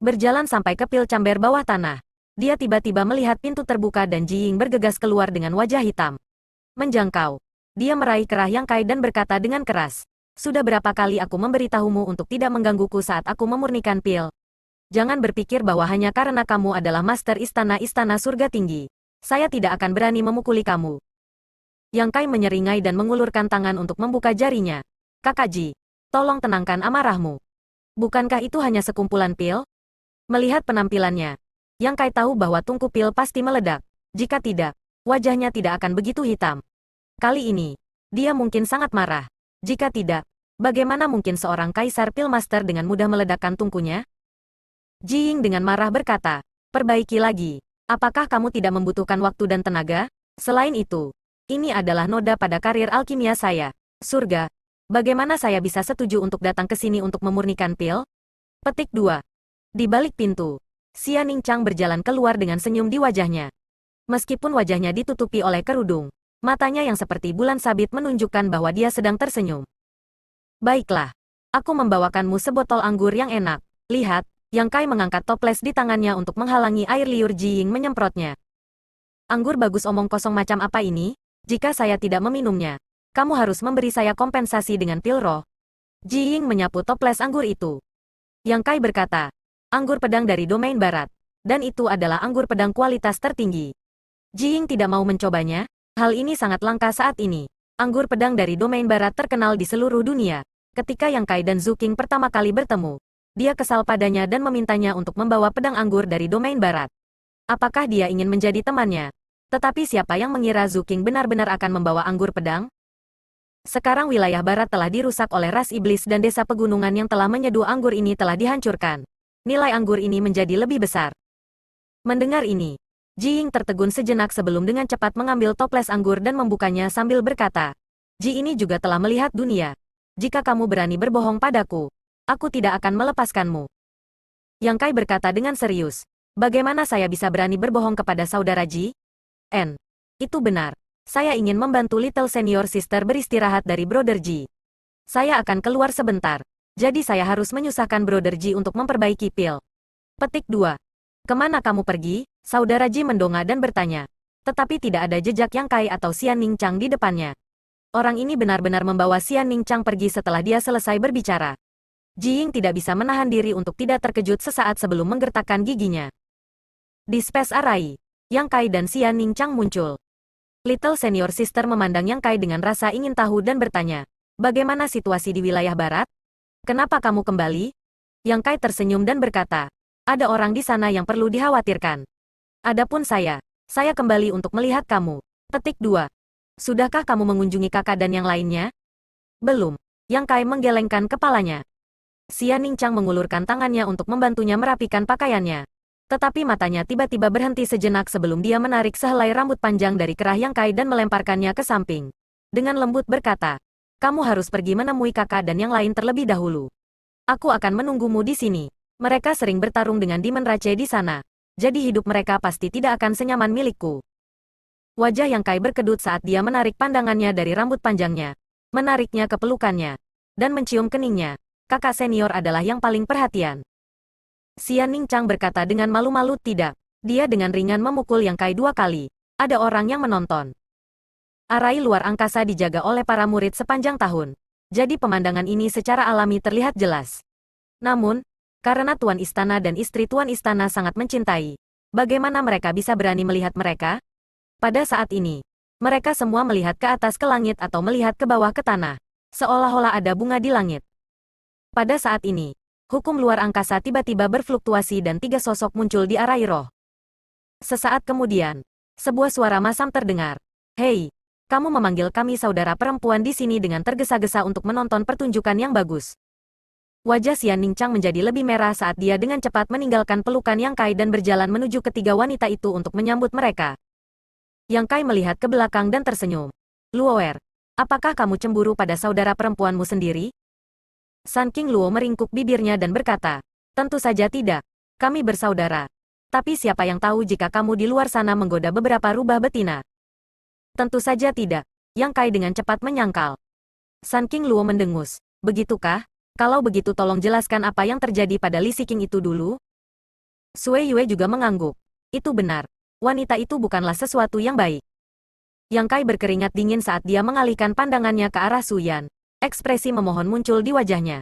Berjalan sampai ke pil camber bawah tanah. Dia tiba-tiba melihat pintu terbuka dan Ji Ying bergegas keluar dengan wajah hitam. Menjangkau. Dia meraih kerah Yang Kai dan berkata dengan keras. Sudah berapa kali aku memberitahumu untuk tidak menggangguku saat aku memurnikan pil? Jangan berpikir bahwa hanya karena kamu adalah master istana-istana surga tinggi. Saya tidak akan berani memukuli kamu. Yang Kai menyeringai dan mengulurkan tangan untuk membuka jarinya. Kakak Ji, tolong tenangkan amarahmu. Bukankah itu hanya sekumpulan pil? Melihat penampilannya, Yang Kai tahu bahwa tungku pil pasti meledak. Jika tidak, wajahnya tidak akan begitu hitam. Kali ini, dia mungkin sangat marah. Jika tidak, bagaimana mungkin seorang kaisar pilmaster dengan mudah meledakkan tungkunya? Ji Ying dengan marah berkata, perbaiki lagi. Apakah kamu tidak membutuhkan waktu dan tenaga? Selain itu, ini adalah noda pada karir alkimia saya. Surga. Bagaimana saya bisa setuju untuk datang ke sini untuk memurnikan pil? Petik 2. Di balik pintu, Xia Ningchang berjalan keluar dengan senyum di wajahnya. Meskipun wajahnya ditutupi oleh kerudung, matanya yang seperti bulan sabit menunjukkan bahwa dia sedang tersenyum. Baiklah, aku membawakanmu sebotol anggur yang enak. Lihat, Yang Kai mengangkat toples di tangannya untuk menghalangi air liur Ji Ying menyemprotnya. Anggur bagus omong kosong macam apa ini? Jika saya tidak meminumnya, kamu harus memberi saya kompensasi dengan pil roh. Ji Ying menyapu toples anggur itu. Yang Kai berkata, anggur pedang dari domain barat. Dan itu adalah anggur pedang kualitas tertinggi. Ji Ying tidak mau mencobanya. Hal ini sangat langka saat ini. Anggur pedang dari domain barat terkenal di seluruh dunia. Ketika Yang Kai dan Zhu Qing pertama kali bertemu, dia kesal padanya dan memintanya untuk membawa pedang anggur dari domain barat. Apakah dia ingin menjadi temannya? Tetapi siapa yang mengira Zhu Qing benar-benar akan membawa anggur pedang? Sekarang wilayah barat telah dirusak oleh ras iblis dan desa pegunungan yang telah menyeduh anggur ini telah dihancurkan. Nilai anggur ini menjadi lebih besar. Mendengar ini, Ji Ying tertegun sejenak sebelum dengan cepat mengambil toples anggur dan membukanya sambil berkata, Ji ini juga telah melihat dunia. Jika kamu berani berbohong padaku, aku tidak akan melepaskanmu. Yang Kai berkata dengan serius, bagaimana saya bisa berani berbohong kepada saudara Ji? Itu benar. Saya ingin membantu Little Senior Sister beristirahat dari Brother Ji. Saya akan keluar sebentar, jadi saya harus menyusahkan Brother Ji untuk memperbaiki pil. Petik 2. Kemana kamu pergi? Saudara Ji mendongak dan bertanya. Tetapi tidak ada jejak Yang Kai atau Xia Ningchang di depannya. Orang ini benar-benar membawa Xia Ningchang pergi setelah dia selesai berbicara. Ji Ying tidak bisa menahan diri untuk tidak terkejut sesaat sebelum menggertakkan giginya. Di Space Array, Yang Kai dan Xia Ningchang muncul. Little Senior Sister memandang Yang Kai dengan rasa ingin tahu dan bertanya, bagaimana situasi di wilayah barat? Kenapa kamu kembali? Yang Kai tersenyum dan berkata, ada orang di sana yang perlu dikhawatirkan. Adapun saya kembali untuk melihat kamu. Petik 2. Sudahkah kamu mengunjungi kakak dan yang lainnya? Belum. Yang Kai menggelengkan kepalanya. Xia Ningchang mengulurkan tangannya untuk membantunya merapikan pakaiannya. Tetapi matanya tiba-tiba berhenti sejenak sebelum dia menarik sehelai rambut panjang dari kerah Yang Kai dan melemparkannya ke samping. Dengan lembut berkata, kamu harus pergi menemui kakak dan yang lain terlebih dahulu. Aku akan menunggumu di sini. Mereka sering bertarung dengan Demon Rache di sana. Jadi hidup mereka pasti tidak akan senyaman milikku. Wajah Yang Kai berkedut saat dia menarik pandangannya dari rambut panjangnya, menariknya ke pelukannya, dan mencium keningnya. Kakak senior adalah yang paling perhatian. Xian Ningchang berkata dengan malu-malu tidak. Dia dengan ringan memukul Yang Kai 2 kali. Ada orang yang menonton. Arai luar angkasa dijaga oleh para murid sepanjang tahun. Jadi pemandangan ini secara alami terlihat jelas. Namun, karena Tuan Istana dan istri Tuan Istana sangat mencintai, bagaimana mereka bisa berani melihat mereka? Pada saat ini, mereka semua melihat ke atas ke langit atau melihat ke bawah ke tanah. Seolah-olah ada bunga di langit. Pada saat ini, hukum luar angkasa tiba-tiba berfluktuasi dan 3 sosok muncul di Arai roh. Sesaat kemudian, sebuah suara masam terdengar. Hei, kamu memanggil kami saudara perempuan di sini dengan tergesa-gesa untuk menonton pertunjukan yang bagus. Wajah Xian Ningchang menjadi lebih merah saat dia dengan cepat meninggalkan pelukan Yang Kai dan berjalan menuju ketiga wanita itu untuk menyambut mereka. Yang Kai melihat ke belakang dan tersenyum. Luoer, apakah kamu cemburu pada saudara perempuanmu sendiri? Sun King Luo meringkuk bibirnya dan berkata, tentu saja tidak. Kami bersaudara. Tapi siapa yang tahu jika kamu di luar sana menggoda beberapa rubah betina? Tentu saja tidak. Yang Kai dengan cepat menyangkal. Sun King Luo mendengus. Begitukah? Kalau begitu tolong jelaskan apa yang terjadi pada Li Siking itu dulu. Sui Yue juga mengangguk. Itu benar. Wanita itu bukanlah sesuatu yang baik. Yang Kai berkeringat dingin saat dia mengalihkan pandangannya ke arah Su Yan. Ekspresi memohon muncul di wajahnya.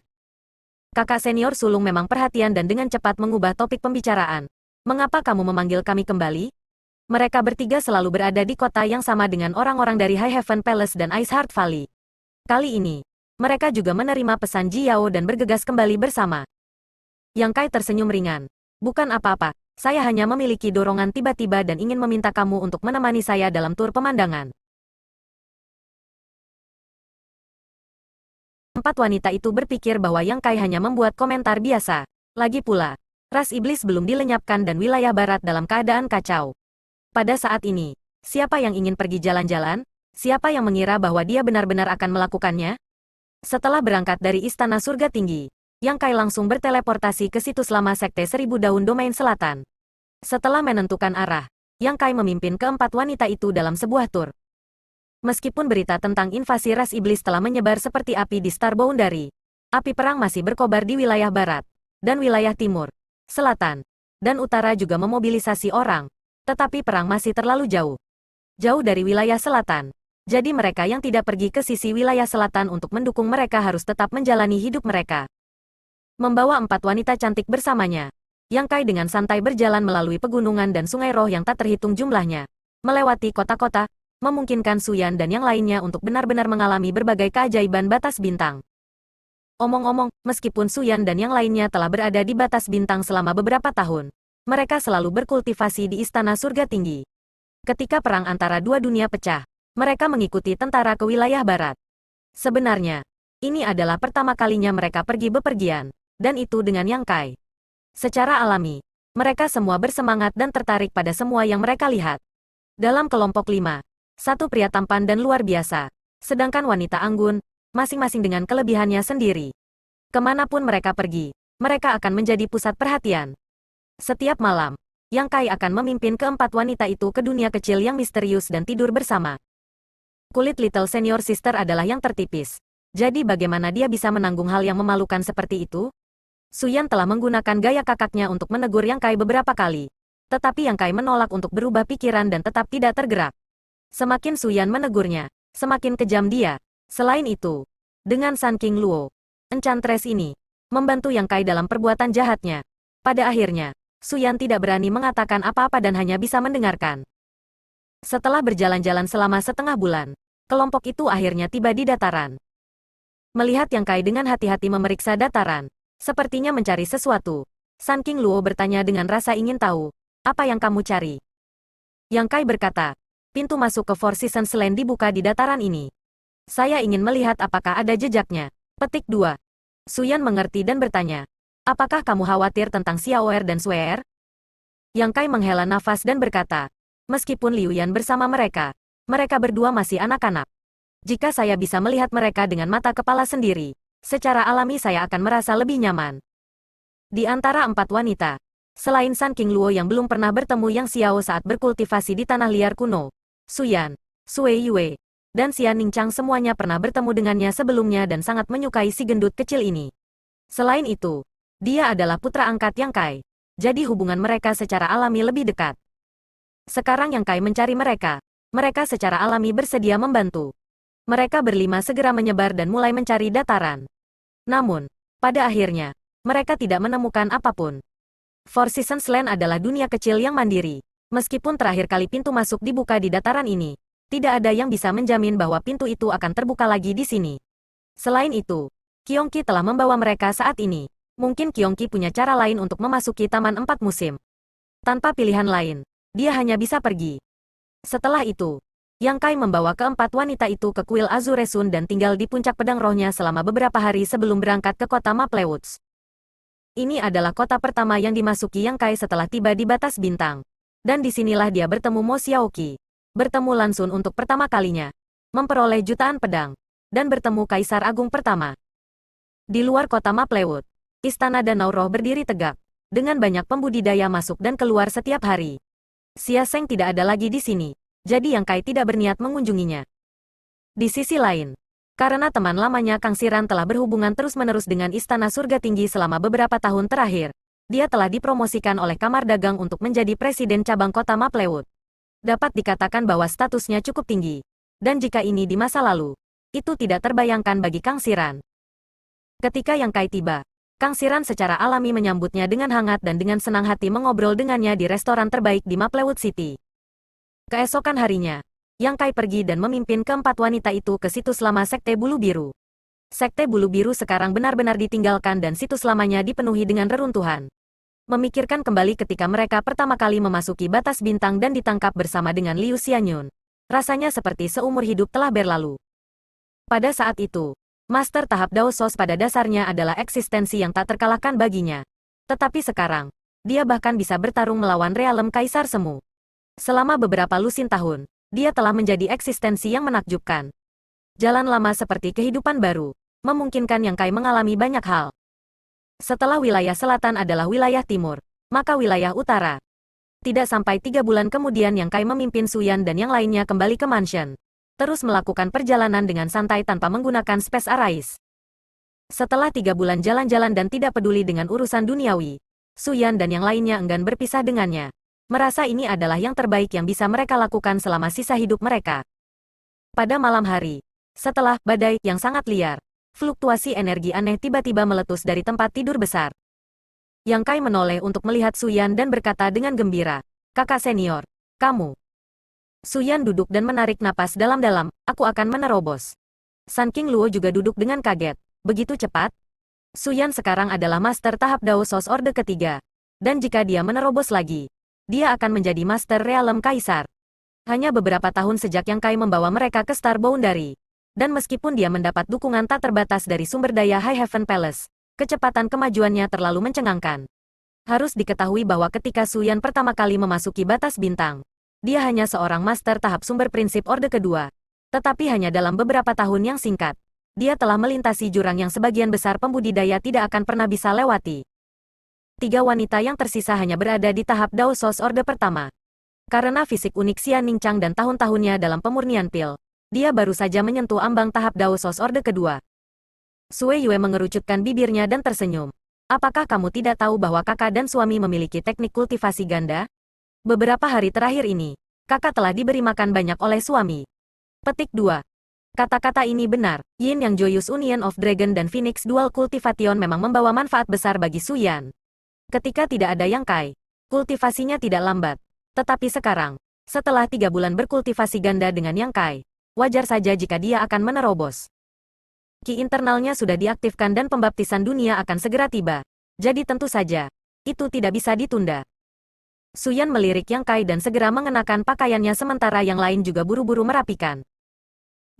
Kakak senior sulung memang perhatian dan dengan cepat mengubah topik pembicaraan. Mengapa kamu memanggil kami kembali? Mereka bertiga selalu berada di kota yang sama dengan orang-orang dari High Heaven Palace dan Ice Heart Valley. Kali ini, mereka juga menerima pesan Ji Yao dan bergegas kembali bersama. Yang Kai tersenyum ringan. Bukan apa-apa, saya hanya memiliki dorongan tiba-tiba dan ingin meminta kamu untuk menemani saya dalam tur pemandangan. Empat wanita itu berpikir bahwa Yang Kai hanya membuat komentar biasa. Lagi pula, ras iblis belum dilenyapkan dan wilayah barat dalam keadaan kacau. Pada saat ini, siapa yang ingin pergi jalan-jalan? Siapa yang mengira bahwa dia benar-benar akan melakukannya? Setelah berangkat dari Istana Surga Tinggi, Yang Kai langsung berteleportasi ke situs lama Sekte Seribu Daun Domain Selatan. Setelah menentukan arah, Yang Kai memimpin keempat wanita itu dalam sebuah tur. Meskipun berita tentang invasi ras iblis telah menyebar seperti api di Star Boundary, api perang masih berkobar di wilayah barat, dan wilayah timur, selatan, dan utara juga memobilisasi orang, tetapi perang masih terlalu jauh. Jauh dari wilayah selatan, jadi mereka yang tidak pergi ke sisi wilayah selatan untuk mendukung mereka harus tetap menjalani hidup mereka. Membawa 4 wanita cantik bersamanya, Yang Kai dengan santai berjalan melalui pegunungan dan sungai roh yang tak terhitung jumlahnya, melewati kota-kota, memungkinkan Su Yan dan yang lainnya untuk benar-benar mengalami berbagai keajaiban batas bintang. Omong-omong, meskipun Su Yan dan yang lainnya telah berada di batas bintang selama beberapa tahun, mereka selalu berkultivasi di Istana Surga Tinggi. Ketika perang antara dua dunia pecah, mereka mengikuti tentara ke wilayah barat. Sebenarnya, ini adalah pertama kalinya mereka pergi bepergian, dan itu dengan Yang Kai. Secara alami, mereka semua bersemangat dan tertarik pada semua yang mereka lihat. Dalam kelompok 5, satu pria tampan dan luar biasa, sedangkan wanita anggun, masing-masing dengan kelebihannya sendiri. Kemanapun mereka pergi, mereka akan menjadi pusat perhatian. Setiap malam, Yang Kai akan memimpin keempat wanita itu ke dunia kecil yang misterius dan tidur bersama. Kulit Little Senior Sister adalah yang tertipis. Jadi bagaimana dia bisa menanggung hal yang memalukan seperti itu? Su Yan telah menggunakan gaya kakaknya untuk menegur Yang Kai beberapa kali. Tetapi Yang Kai menolak untuk berubah pikiran dan tetap tidak tergerak. Semakin Su Yan menegurnya, semakin kejam dia. Selain itu, dengan Sun King Luo, Enchantress ini, membantu Yang Kai dalam perbuatan jahatnya. Pada akhirnya, Su Yan tidak berani mengatakan apa-apa dan hanya bisa mendengarkan. Setelah berjalan-jalan selama setengah bulan, kelompok itu akhirnya tiba di dataran. Melihat Yang Kai dengan hati-hati memeriksa dataran, sepertinya mencari sesuatu, Sun King Luo bertanya dengan rasa ingin tahu, apa yang kamu cari? Yang Kai berkata, pintu masuk ke Four Seasons Land dibuka di dataran ini. Saya ingin melihat apakah ada jejaknya. Petik 2. Su Yan mengerti dan bertanya, apakah kamu khawatir tentang Xiaoer dan Suer? Yang Kai menghela nafas dan berkata, meskipun Liu Yan bersama mereka, mereka berdua masih anak-anak. Jika saya bisa melihat mereka dengan mata kepala sendiri, secara alami saya akan merasa lebih nyaman. Di antara 4 wanita, selain Sun King Luo yang belum pernah bertemu Yang Xiao saat berkultivasi di tanah liar kuno, Su Yan, Sui Yue, dan Xian Ningchang semuanya pernah bertemu dengannya sebelumnya dan sangat menyukai si gendut kecil ini. Selain itu, Dia adalah putra angkat Yang Kai. Jadi hubungan mereka secara alami lebih dekat. Sekarang Yang Kai mencari mereka. Mereka secara alami bersedia membantu. Mereka berlima segera menyebar dan mulai mencari dataran. Namun, pada akhirnya, mereka tidak menemukan apapun. Four Seasons Land adalah dunia kecil yang mandiri. Meskipun terakhir kali pintu masuk dibuka di dataran ini, tidak ada yang bisa menjamin bahwa pintu itu akan terbuka lagi di sini. Selain itu, Kyongki telah membawa mereka saat ini. Mungkin Kyongki punya cara lain untuk memasuki Taman Empat Musim. Tanpa pilihan lain, dia hanya bisa pergi. Setelah itu, Yang Kai membawa keempat wanita itu ke kuil Azuresun dan tinggal di puncak pedang rohnya selama beberapa hari sebelum berangkat ke kota Maplewoods. Ini adalah kota pertama yang dimasuki Yang Kai setelah tiba di batas bintang. Dan disinilah dia bertemu Mo Xiaoqi. Bertemu Lansun untuk pertama kalinya. Memperoleh jutaan pedang. Dan bertemu Kaisar Agung pertama. Di luar kota Maplewood, Istana Danau Roh berdiri tegak, dengan banyak pembudidaya masuk dan keluar setiap hari. Xia Sheng tidak ada lagi di sini, jadi Yang Kai tidak berniat mengunjunginya. Di sisi lain, karena teman lamanya Kang Siran telah berhubungan terus-menerus dengan Istana Surga Tinggi selama beberapa tahun terakhir, dia telah dipromosikan oleh Kamar Dagang untuk menjadi Presiden Cabang Kota Maplewood. Dapat dikatakan bahwa statusnya cukup tinggi, dan jika ini di masa lalu, itu tidak terbayangkan bagi Kang Siran. Ketika Yang Kai tiba, Kang Siran secara alami menyambutnya dengan hangat dan dengan senang hati mengobrol dengannya di restoran terbaik di Maplewood City. Keesokan harinya, Yang Kai pergi dan memimpin keempat wanita itu ke situs lama Sekte Bulu Biru. Sekte Bulu Biru sekarang benar-benar ditinggalkan dan situs lamanya dipenuhi dengan reruntuhan. Memikirkan kembali ketika mereka pertama kali memasuki batas bintang dan ditangkap bersama dengan Liu Xianyun. Rasanya seperti seumur hidup telah berlalu. Pada saat itu, Master tahap Dao Sos pada dasarnya adalah eksistensi yang tak terkalahkan baginya. Tetapi sekarang, dia bahkan bisa bertarung melawan Realem Kaisar Semu. Selama beberapa lusin tahun, dia telah menjadi eksistensi yang menakjubkan. Jalan lama seperti kehidupan baru, memungkinkan Yang Kai mengalami banyak hal. Setelah wilayah selatan adalah wilayah timur, maka wilayah utara. Tidak sampai 3 bulan kemudian Yang Kai memimpin Suyan dan yang lainnya kembali ke mansion. Terus melakukan perjalanan dengan santai tanpa menggunakan Space Arais. Setelah 3 bulan jalan-jalan dan tidak peduli dengan urusan duniawi, Suyan dan yang lainnya enggan berpisah dengannya. Merasa ini adalah yang terbaik yang bisa mereka lakukan selama sisa hidup mereka. Pada malam hari, setelah badai yang sangat liar, fluktuasi energi aneh tiba-tiba meletus dari tempat tidur besar. Yang Kai menoleh untuk melihat Suyan dan berkata dengan gembira, "Kakak senior, kamu." Suyan duduk dan menarik napas dalam-dalam, "Aku akan menerobos." Sun King Luo juga duduk dengan kaget. Begitu cepat? Suyan sekarang adalah Master tahap Dao Sos Orde ketiga. Dan jika dia menerobos lagi, dia akan menjadi Master Realem Kaisar. Hanya beberapa tahun sejak Yang Kai membawa mereka ke Star Boundary. Dan meskipun dia mendapat dukungan tak terbatas dari sumber daya High Heaven Palace, kecepatan kemajuannya terlalu mencengangkan. Harus diketahui bahwa ketika Suyan pertama kali memasuki batas bintang, dia hanya seorang master tahap sumber prinsip Orde kedua. Tetapi hanya dalam beberapa tahun yang singkat, dia telah melintasi jurang yang sebagian besar pembudidaya tidak akan pernah bisa lewati. 3 wanita yang tersisa hanya berada di tahap Dao Sos Orde pertama. Karena fisik unik Xian Ningchang dan tahun-tahunnya dalam pemurnian pil, dia baru saja menyentuh ambang tahap Dao Sos Orde kedua. Sue Yue mengerucutkan bibirnya dan tersenyum. "Apakah kamu tidak tahu bahwa kakak dan suami memiliki teknik kultivasi ganda? Beberapa hari terakhir ini, kakak telah diberi makan banyak oleh suami." Petik 2. Kata-kata ini benar. Yin Yang Joyous Union of Dragon dan Phoenix Dual Cultivation memang membawa manfaat besar bagi Suyan. Ketika tidak ada Yang Kai, kultivasinya tidak lambat. Tetapi sekarang, setelah 3 bulan berkultivasi ganda dengan Yang Kai, wajar saja jika dia akan menerobos. Ki internalnya sudah diaktifkan dan pembaptisan dunia akan segera tiba. Jadi tentu saja, itu tidak bisa ditunda. Suyan melirik Yang Kai dan segera mengenakan pakaiannya sementara yang lain juga buru-buru merapikan.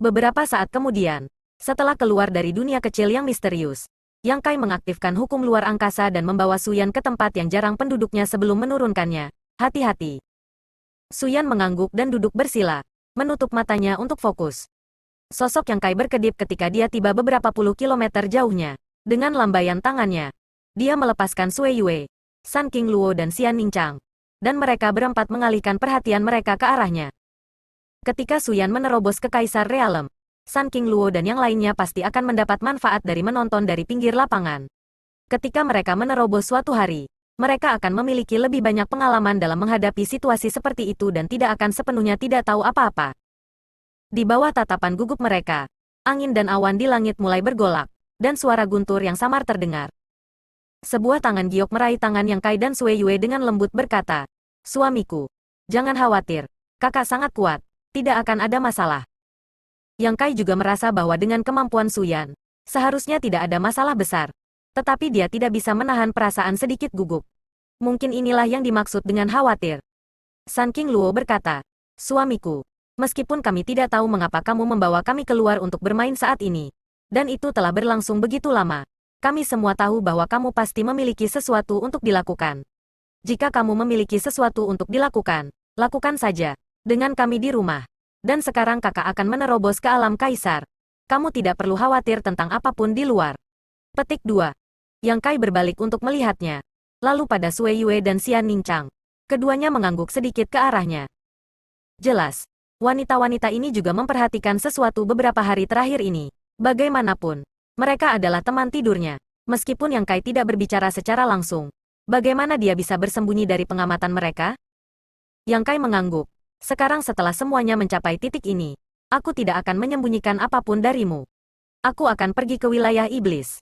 Beberapa saat kemudian, setelah keluar dari dunia kecil yang misterius, Yang Kai mengaktifkan hukum luar angkasa dan membawa Suyan ke tempat yang jarang penduduknya sebelum menurunkannya. Hati-hati. Suyan mengangguk dan duduk bersila, menutup matanya untuk fokus. Sosok Yang Kai berkedip ketika dia tiba beberapa puluh kilometer jauhnya. Dengan lambaian tangannya, dia melepaskan Sue Yue, Sun King Luo dan Xian Ningchang. Dan mereka berempat mengalihkan perhatian mereka ke arahnya. Ketika Suyan menerobos ke Kaisar Realem, Sun King Luo dan yang lainnya pasti akan mendapat manfaat dari menonton dari pinggir lapangan. Ketika mereka menerobos suatu hari, mereka akan memiliki lebih banyak pengalaman dalam menghadapi situasi seperti itu dan tidak akan sepenuhnya tidak tahu apa-apa. Di bawah tatapan gugup mereka, angin dan awan di langit mulai bergolak, dan suara guntur yang samar terdengar. Sebuah tangan giok meraih tangan Yang Kai dan Sui Yue dengan lembut berkata, "Suamiku, jangan khawatir, kakak sangat kuat, tidak akan ada masalah." Yang Kai juga merasa bahwa dengan kemampuan Suyan, seharusnya tidak ada masalah besar. Tetapi dia tidak bisa menahan perasaan sedikit gugup. Mungkin inilah yang dimaksud dengan khawatir. Sun King Luo berkata, "Suamiku, meskipun kami tidak tahu mengapa kamu membawa kami keluar untuk bermain saat ini, dan itu telah berlangsung begitu lama, kami semua tahu bahwa kamu pasti memiliki sesuatu untuk dilakukan. Jika kamu memiliki sesuatu untuk dilakukan, lakukan saja. Dengan kami di rumah. Dan sekarang kakak akan menerobos ke alam kaisar. Kamu tidak perlu khawatir tentang apapun di luar." Petik 2. Yang Kai berbalik untuk melihatnya. Lalu pada Sui Yue dan Xian Ningchang. Keduanya mengangguk sedikit ke arahnya. Jelas, wanita-wanita ini juga memperhatikan sesuatu beberapa hari terakhir ini. Bagaimanapun, mereka adalah teman tidurnya. Meskipun Yang Kai tidak berbicara secara langsung, bagaimana dia bisa bersembunyi dari pengamatan mereka? Yang Kai mengangguk. Sekarang setelah semuanya mencapai titik ini, aku tidak akan menyembunyikan apapun darimu. Aku akan pergi ke wilayah iblis.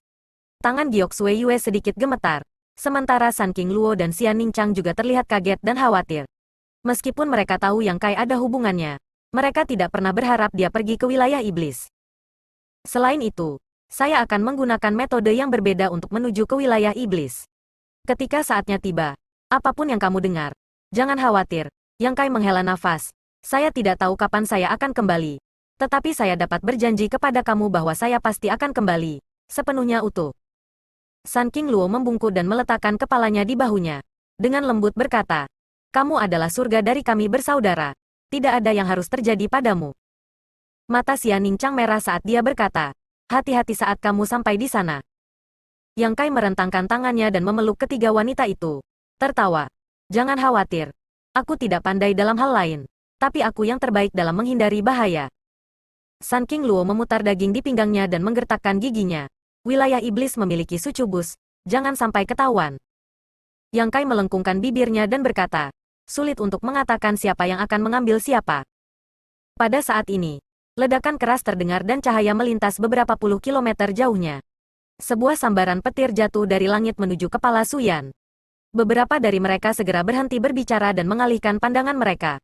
Tangan giok Sui Yue sedikit gemetar, sementara Sun King Luo dan Xian Ningchang juga terlihat kaget dan khawatir. Meskipun mereka tahu Yang Kai ada hubungannya, mereka tidak pernah berharap dia pergi ke wilayah iblis. Selain itu, saya akan menggunakan metode yang berbeda untuk menuju ke wilayah iblis. Ketika saatnya tiba, apapun yang kamu dengar, jangan khawatir. Yang Kai menghela nafas. Saya tidak tahu kapan saya akan kembali. Tetapi saya dapat berjanji kepada kamu bahwa saya pasti akan kembali. Sepenuhnya utuh. Sun King Luo membungkuk dan meletakkan kepalanya di bahunya. Dengan lembut berkata, "Kamu adalah surga dari kami bersaudara. Tidak ada yang harus terjadi padamu." Mata Xian Ningchang merah saat dia berkata, "Hati-hati saat kamu sampai di sana." Yang Kai merentangkan tangannya dan memeluk ketiga wanita itu. Tertawa. "Jangan khawatir. Aku tidak pandai dalam hal lain. Tapi aku yang terbaik dalam menghindari bahaya." Sun King Luo memutar daging di pinggangnya dan menggertakkan giginya. Wilayah iblis memiliki sucubus. Jangan sampai ketahuan. Yang Kai melengkungkan bibirnya dan berkata, "Sulit untuk mengatakan siapa yang akan mengambil siapa." Pada saat ini, ledakan keras terdengar dan cahaya melintas beberapa puluh kilometer jauhnya. Sebuah sambaran petir jatuh dari langit menuju kepala Suyan. Beberapa dari mereka segera berhenti berbicara dan mengalihkan pandangan mereka.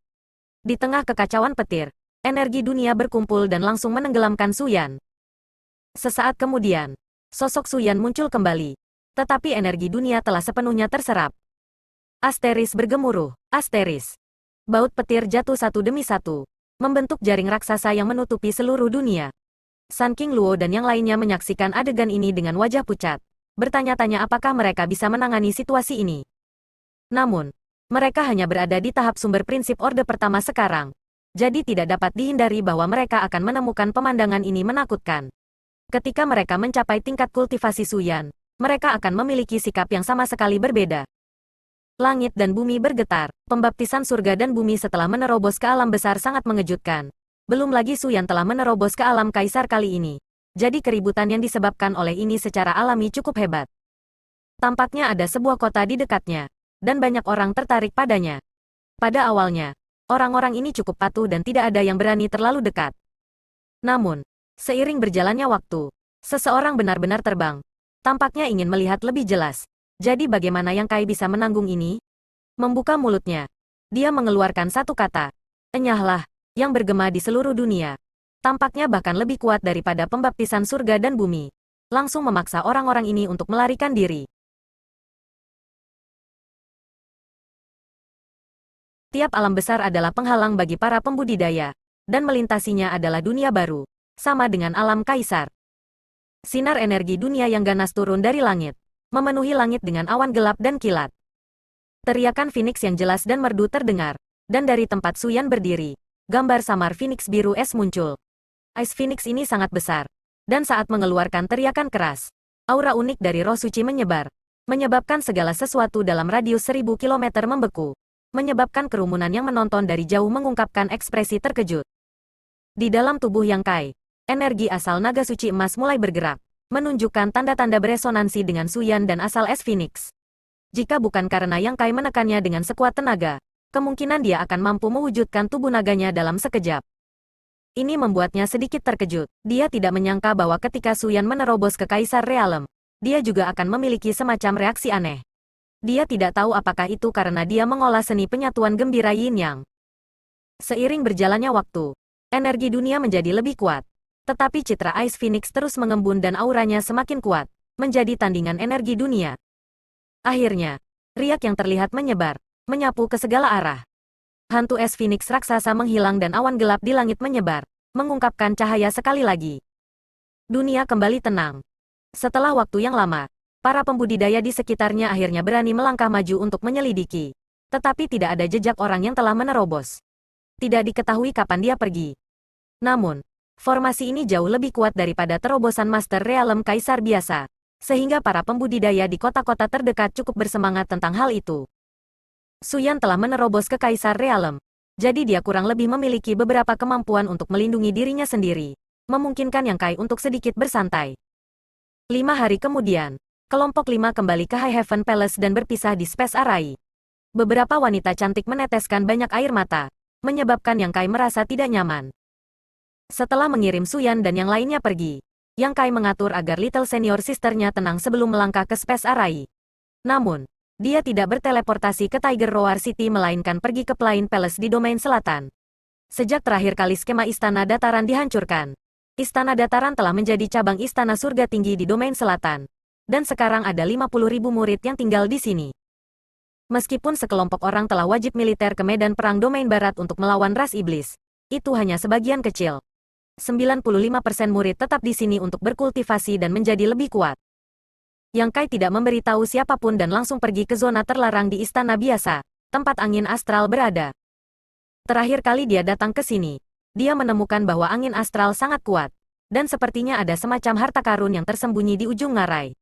Di tengah kekacauan petir, energi dunia berkumpul dan langsung menenggelamkan Suyan. Sesaat kemudian, sosok Suyan muncul kembali. Tetapi energi dunia telah sepenuhnya terserap. Asteris bergemuruh, asteris. Baut petir jatuh satu demi satu, membentuk jaring raksasa yang menutupi seluruh dunia. Sun King Luo dan yang lainnya menyaksikan adegan ini dengan wajah pucat. Bertanya-tanya apakah mereka bisa menangani situasi ini. Namun, mereka hanya berada di tahap sumber prinsip Orde Pertama sekarang. Jadi tidak dapat dihindari bahwa mereka akan menemukan pemandangan ini menakutkan. Ketika mereka mencapai tingkat kultivasi Suyan, mereka akan memiliki sikap yang sama sekali berbeda. Langit dan bumi bergetar. Pembaptisan surga dan bumi setelah menerobos ke alam besar sangat mengejutkan. Belum lagi Suyan telah menerobos ke alam kaisar kali ini. Jadi keributan yang disebabkan oleh ini secara alami cukup hebat. Tampaknya ada sebuah kota di dekatnya, dan banyak orang tertarik padanya. Pada awalnya, orang-orang ini cukup patuh dan tidak ada yang berani terlalu dekat. Namun, seiring berjalannya waktu, seseorang benar-benar terbang. Tampaknya ingin melihat lebih jelas. Jadi bagaimana Yang Kai bisa menanggung ini? Membuka mulutnya, dia mengeluarkan satu kata. "Enyahlah," yang bergema di seluruh dunia. Tampaknya bahkan lebih kuat daripada pembaptisan surga dan bumi. Langsung memaksa orang-orang ini untuk melarikan diri. Tiap alam besar adalah penghalang bagi para pembudidaya, dan melintasinya adalah dunia baru. Sama dengan alam kaisar. Sinar energi dunia yang ganas turun dari langit, memenuhi langit dengan awan gelap dan kilat. Teriakan Phoenix yang jelas dan merdu terdengar, dan dari tempat Suyan berdiri, gambar samar Phoenix biru es muncul. Ice Phoenix ini sangat besar, dan saat mengeluarkan teriakan keras, aura unik dari roh suci menyebar, menyebabkan segala sesuatu dalam radius 1000 kilometer membeku, menyebabkan kerumunan yang menonton dari jauh mengungkapkan ekspresi terkejut. Di dalam tubuh Yang Kai, energi asal naga suci emas mulai bergerak. menunjukkan tanda-tanda beresonansi dengan Suyan dan asal es Phoenix. Jika bukan karena Yang Kai menekannya dengan sekuat tenaga, kemungkinan dia akan mampu mewujudkan tubuh naganya dalam sekejap. Ini membuatnya sedikit terkejut. Dia tidak menyangka bahwa ketika Suyan menerobos ke Kaisar Realem, dia juga akan memiliki semacam reaksi aneh. Dia tidak tahu apakah itu karena dia mengolah seni penyatuan gembira Yin Yang. Seiring berjalannya waktu, energi dunia menjadi lebih kuat. Tetapi citra Ice Phoenix terus mengembun dan auranya semakin kuat, menjadi tandingan energi dunia. Akhirnya, riak yang terlihat menyebar, menyapu ke segala arah. Hantu es Phoenix raksasa menghilang dan awan gelap di langit menyebar, mengungkapkan cahaya sekali lagi. Dunia kembali tenang. Setelah waktu yang lama, para pembudidaya di sekitarnya akhirnya berani melangkah maju untuk menyelidiki. Tetapi tidak ada jejak orang yang telah menerobos. Tidak diketahui kapan dia pergi. Namun, formasi ini jauh lebih kuat daripada terobosan Master Realem Kaisar biasa, sehingga para pembudidaya di kota-kota terdekat cukup bersemangat tentang hal itu. Suyan telah menerobos ke Kaisar Realem, jadi dia kurang lebih memiliki beberapa kemampuan untuk melindungi dirinya sendiri, memungkinkan Yang Kai untuk sedikit bersantai. 5 hari kemudian, kelompok 5 kembali ke High Heaven Palace dan berpisah di Space Arai. Beberapa wanita cantik meneteskan banyak air mata, menyebabkan Yang Kai merasa tidak nyaman. Setelah mengirim Suyan dan yang lainnya pergi, Yang Kai mengatur agar Little Senior Sister-nya tenang sebelum melangkah ke Space Arai. Namun, dia tidak berteleportasi ke Tiger Roar City melainkan pergi ke Plain Palace di domain selatan. Sejak terakhir kali skema Istana Dataran dihancurkan, Istana Dataran telah menjadi cabang Istana Surga Tinggi di domain selatan, dan sekarang ada 50.000 murid yang tinggal di sini. Meskipun sekelompok orang telah wajib militer ke medan perang domain barat untuk melawan ras iblis, itu hanya sebagian kecil. 95% murid tetap di sini untuk berkultivasi dan menjadi lebih kuat. Yang Kai tidak memberitahu siapapun dan langsung pergi ke zona terlarang di istana biasa, tempat angin astral berada. Terakhir kali dia datang ke sini, dia menemukan bahwa angin astral sangat kuat, dan sepertinya ada semacam harta karun yang tersembunyi di ujung ngarai.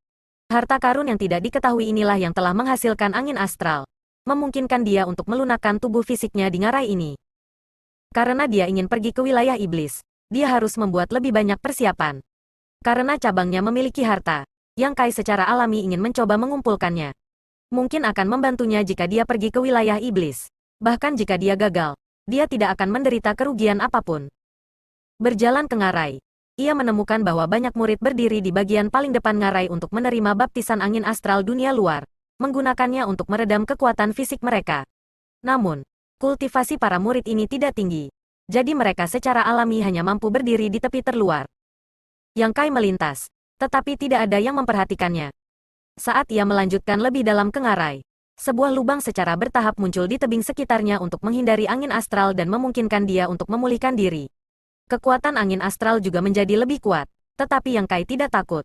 Harta karun yang tidak diketahui inilah yang telah menghasilkan angin astral, memungkinkan dia untuk melunakkan tubuh fisiknya di ngarai ini. Karena dia ingin pergi ke wilayah iblis, dia harus membuat lebih banyak persiapan. Karena cabangnya memiliki harta, Yang Kai secara alami ingin mencoba mengumpulkannya. Mungkin akan membantunya jika dia pergi ke wilayah iblis. Bahkan jika dia gagal, dia tidak akan menderita kerugian apapun. Berjalan ke ngarai, ia menemukan bahwa banyak murid berdiri di bagian paling depan ngarai untuk menerima baptisan angin astral dunia luar, menggunakannya untuk meredam kekuatan fisik mereka. Namun, kultivasi para murid ini tidak tinggi. Jadi mereka secara alami hanya mampu berdiri di tepi terluar. Yang Kai melintas, tetapi tidak ada yang memperhatikannya. Saat ia melanjutkan lebih dalam ke ngarai, sebuah lubang secara bertahap muncul di tebing sekitarnya untuk menghindari angin astral dan memungkinkan dia untuk memulihkan diri. Kekuatan angin astral juga menjadi lebih kuat, tetapi Yang Kai tidak takut.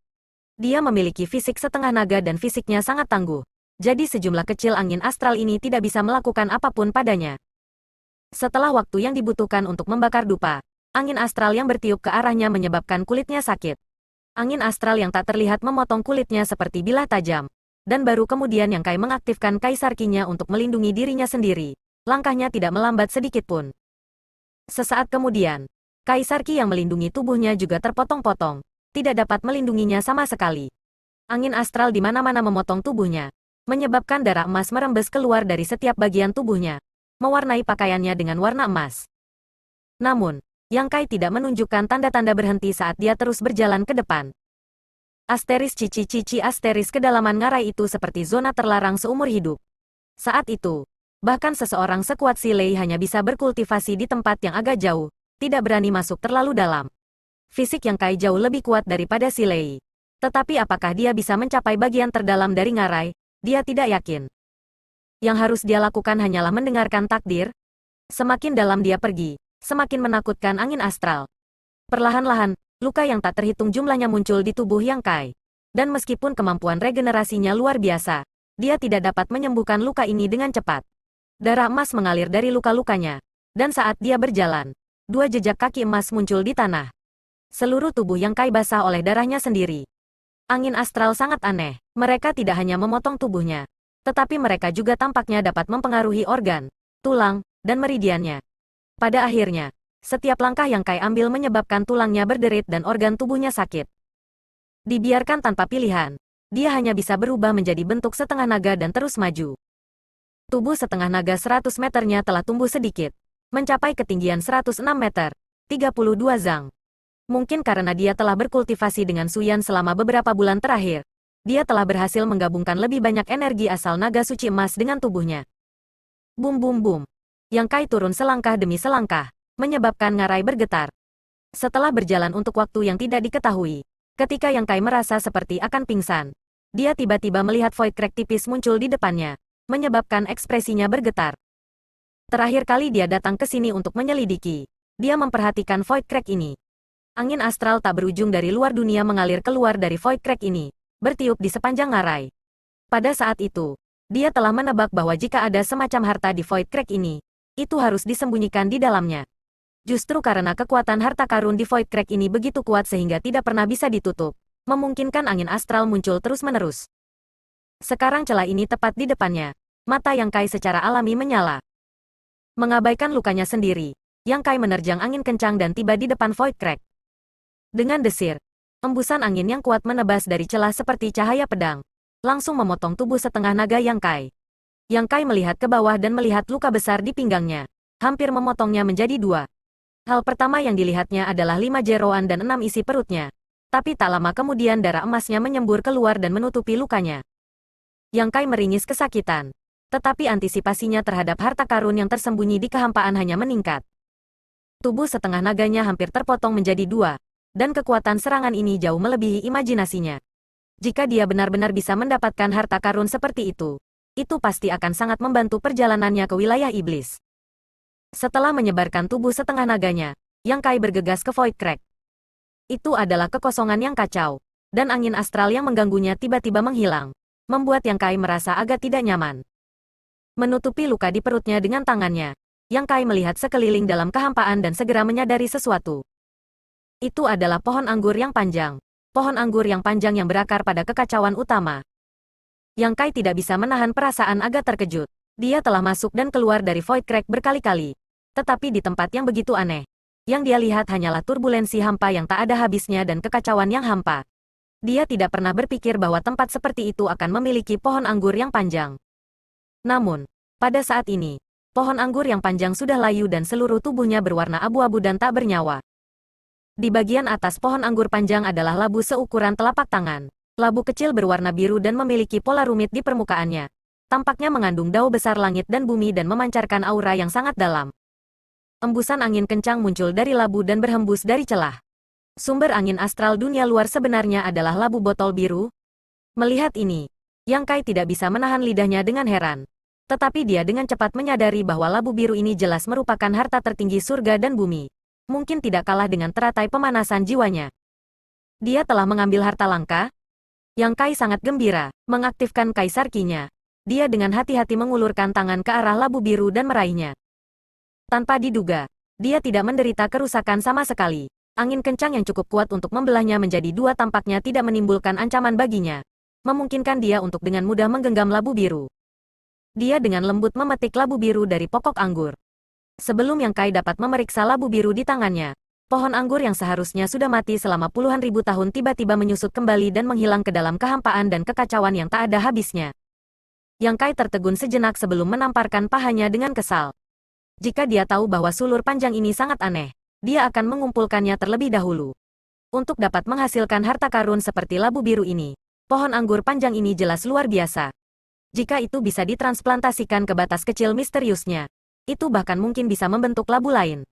Dia memiliki fisik setengah naga dan fisiknya sangat tangguh. Jadi sejumlah kecil angin astral ini tidak bisa melakukan apapun padanya. Setelah waktu yang dibutuhkan untuk membakar dupa, angin astral yang bertiup ke arahnya menyebabkan kulitnya sakit. Angin astral yang tak terlihat memotong kulitnya seperti bilah tajam. Dan baru kemudian Yang Kai mengaktifkan Kaisar Ki-nya untuk melindungi dirinya sendiri. Langkahnya tidak melambat sedikit pun. Sesaat kemudian, Kaisar Ki yang melindungi tubuhnya juga terpotong-potong. Tidak dapat melindunginya sama sekali. Angin astral di mana-mana memotong tubuhnya, menyebabkan darah emas merembes keluar dari setiap bagian tubuhnya, mewarnai pakaiannya dengan warna emas. Namun, Yang Kai tidak menunjukkan tanda-tanda berhenti saat dia terus berjalan ke depan. Asteris cici-cici asteris kedalaman ngarai itu seperti zona terlarang seumur hidup. Saat itu, bahkan seseorang sekuat Si Lei hanya bisa berkultivasi di tempat yang agak jauh, tidak berani masuk terlalu dalam. Fisik Yang Kai jauh lebih kuat daripada Si Lei. Tetapi apakah dia bisa mencapai bagian terdalam dari ngarai? Dia tidak yakin. Yang harus dia lakukan hanyalah mendengarkan takdir. Semakin dalam dia pergi, semakin menakutkan angin astral. Perlahan-lahan, luka yang tak terhitung jumlahnya muncul di tubuh Yang Kai. Dan meskipun kemampuan regenerasinya luar biasa, dia tidak dapat menyembuhkan luka ini dengan cepat. Darah emas mengalir dari luka-lukanya. Dan saat dia berjalan, 2 jejak kaki emas muncul di tanah. Seluruh tubuh Yang Kai basah oleh darahnya sendiri. Angin astral sangat aneh. Mereka tidak hanya memotong tubuhnya, tetapi mereka juga tampaknya dapat mempengaruhi organ, tulang, dan meridiannya. Pada akhirnya, setiap langkah Yang Kai ambil menyebabkan tulangnya berderit dan organ tubuhnya sakit. Dibiarkan tanpa pilihan, dia hanya bisa berubah menjadi bentuk setengah naga dan terus maju. Tubuh setengah naga 100 meternya telah tumbuh sedikit, mencapai ketinggian 106 meter, 32 zang. Mungkin karena dia telah berkultivasi dengan Suyan selama beberapa bulan terakhir, dia telah berhasil menggabungkan lebih banyak energi asal naga suci emas dengan tubuhnya. Bum bum bum. Yang Kai turun selangkah demi selangkah, menyebabkan ngarai bergetar. Setelah berjalan untuk waktu yang tidak diketahui, ketika Yang Kai merasa seperti akan pingsan, dia tiba-tiba melihat void crack tipis muncul di depannya, menyebabkan ekspresinya bergetar. Terakhir kali dia datang ke sini untuk menyelidiki, dia memperhatikan void crack ini. Angin astral tak berujung dari luar dunia mengalir keluar dari void crack ini, bertiup di sepanjang ngarai. Pada saat itu, dia telah menebak bahwa jika ada semacam harta di void crack ini, itu harus disembunyikan di dalamnya. Justru karena kekuatan harta karun di void crack ini begitu kuat sehingga tidak pernah bisa ditutup, memungkinkan angin astral muncul terus-menerus. Sekarang celah ini tepat di depannya, mata Yang Kai secara alami menyala. Mengabaikan lukanya sendiri, Yang Kai menerjang angin kencang dan tiba di depan void crack. Dengan desir, embusan angin yang kuat menebas dari celah seperti cahaya pedang, langsung memotong tubuh setengah naga Yang Kai. Yang Kai melihat ke bawah dan melihat luka besar di pinggangnya, hampir memotongnya menjadi dua. Hal pertama yang dilihatnya adalah 5 jeroan dan 6 isi perutnya. Tapi tak lama kemudian darah emasnya menyembur keluar dan menutupi lukanya. Yang Kai meringis kesakitan. Tetapi antisipasinya terhadap harta karun yang tersembunyi di kehampaan hanya meningkat. Tubuh setengah naganya hampir terpotong menjadi dua, dan kekuatan serangan ini jauh melebihi imajinasinya. Jika dia benar-benar bisa mendapatkan harta karun seperti itu pasti akan sangat membantu perjalanannya ke wilayah iblis. Setelah menyebarkan tubuh setengah naganya, Yang Kai bergegas ke void crack. Itu adalah kekosongan yang kacau, dan angin astral yang mengganggunya tiba-tiba menghilang, membuat Yang Kai merasa agak tidak nyaman. Menutupi luka di perutnya dengan tangannya, Yang Kai melihat sekeliling dalam kehampaan dan segera menyadari sesuatu. Itu adalah pohon anggur yang panjang. Pohon anggur yang panjang yang berakar pada kekacauan utama. Yang Kai tidak bisa menahan perasaan agak terkejut. Dia telah masuk dan keluar dari void crack berkali-kali. Tetapi di tempat yang begitu aneh, yang dia lihat hanyalah turbulensi hampa yang tak ada habisnya dan kekacauan yang hampa. Dia tidak pernah berpikir bahwa tempat seperti itu akan memiliki pohon anggur yang panjang. Namun, pada saat ini, pohon anggur yang panjang sudah layu dan seluruh tubuhnya berwarna abu-abu dan tak bernyawa. Di bagian atas pohon anggur panjang adalah labu seukuran telapak tangan. Labu kecil berwarna biru dan memiliki pola rumit di permukaannya. Tampaknya mengandung dao besar langit dan bumi dan memancarkan aura yang sangat dalam. Embusan angin kencang muncul dari labu dan berhembus dari celah. Sumber angin astral dunia luar sebenarnya adalah labu botol biru. Melihat ini, Yang Kai tidak bisa menahan lidahnya dengan heran. Tetapi dia dengan cepat menyadari bahwa labu biru ini jelas merupakan harta tertinggi surga dan bumi. Mungkin tidak kalah dengan teratai pemanasan jiwanya. Dia telah mengambil harta langka. Yang Kai sangat gembira, mengaktifkan kaisar Ki-nya. Dia dengan hati-hati mengulurkan tangan ke arah labu biru dan meraihnya. Tanpa diduga, dia tidak menderita kerusakan sama sekali. Angin kencang yang cukup kuat untuk membelahnya menjadi dua tampaknya tidak menimbulkan ancaman baginya. Memungkinkan dia untuk dengan mudah menggenggam labu biru. Dia dengan lembut memetik labu biru dari pokok anggur. Sebelum Yang Kai dapat memeriksa labu biru di tangannya, pohon anggur yang seharusnya sudah mati selama puluhan ribu tahun tiba-tiba menyusut kembali dan menghilang ke dalam kehampaan dan kekacauan yang tak ada habisnya. Yang Kai tertegun sejenak sebelum menamparkan pahanya dengan kesal. Jika dia tahu bahwa sulur panjang ini sangat aneh, dia akan mengumpulkannya terlebih dahulu. Untuk dapat menghasilkan harta karun seperti labu biru ini, pohon anggur panjang ini jelas luar biasa. Jika itu bisa ditransplantasikan ke batas kecil misteriusnya, itu bahkan mungkin bisa membentuk labu lain.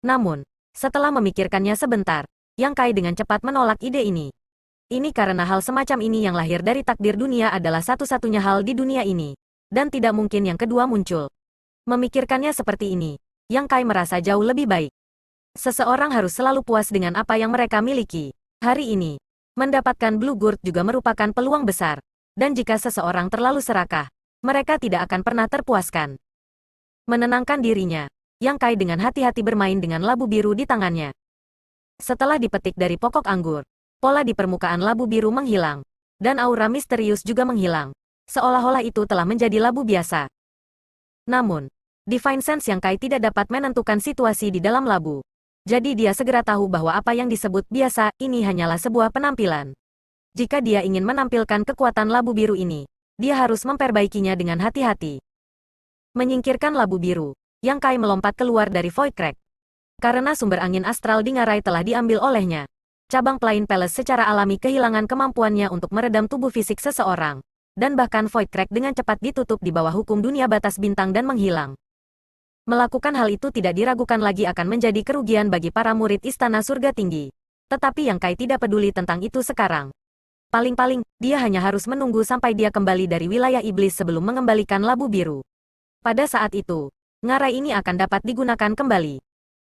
Namun, setelah memikirkannya sebentar, Yang Kai dengan cepat menolak ide ini. Ini karena hal semacam ini yang lahir dari takdir dunia adalah satu-satunya hal di dunia ini, dan tidak mungkin yang kedua muncul. Memikirkannya seperti ini, Yang Kai merasa jauh lebih baik. Seseorang harus selalu puas dengan apa yang mereka miliki. Hari ini, mendapatkan Blue Gourd juga merupakan peluang besar, dan jika seseorang terlalu serakah, mereka tidak akan pernah terpuaskan. Menenangkan dirinya, Yang Kai dengan hati-hati bermain dengan labu biru di tangannya. Setelah dipetik dari pokok anggur, pola di permukaan labu biru menghilang, dan aura misterius juga menghilang, seolah-olah itu telah menjadi labu biasa. Namun, Divine Sense Yang Kai tidak dapat menentukan situasi di dalam labu. Jadi dia segera tahu bahwa apa yang disebut biasa ini hanyalah sebuah penampilan. Jika dia ingin menampilkan kekuatan labu biru ini, dia harus memperbaikinya dengan hati-hati. Menyingkirkan labu biru, Yang Kai melompat keluar dari Void Crack. Karena sumber angin astral di ngarai telah diambil olehnya, cabang Plain Palace secara alami kehilangan kemampuannya untuk meredam tubuh fisik seseorang. Dan bahkan Void Crack dengan cepat ditutup di bawah hukum dunia batas bintang dan menghilang. Melakukan hal itu tidak diragukan lagi akan menjadi kerugian bagi para murid Istana Surga Tinggi. Tetapi Yang Kai tidak peduli tentang itu sekarang. Paling-paling, dia hanya harus menunggu sampai dia kembali dari wilayah iblis sebelum mengembalikan labu biru. Pada saat itu, ngarai ini akan dapat digunakan kembali.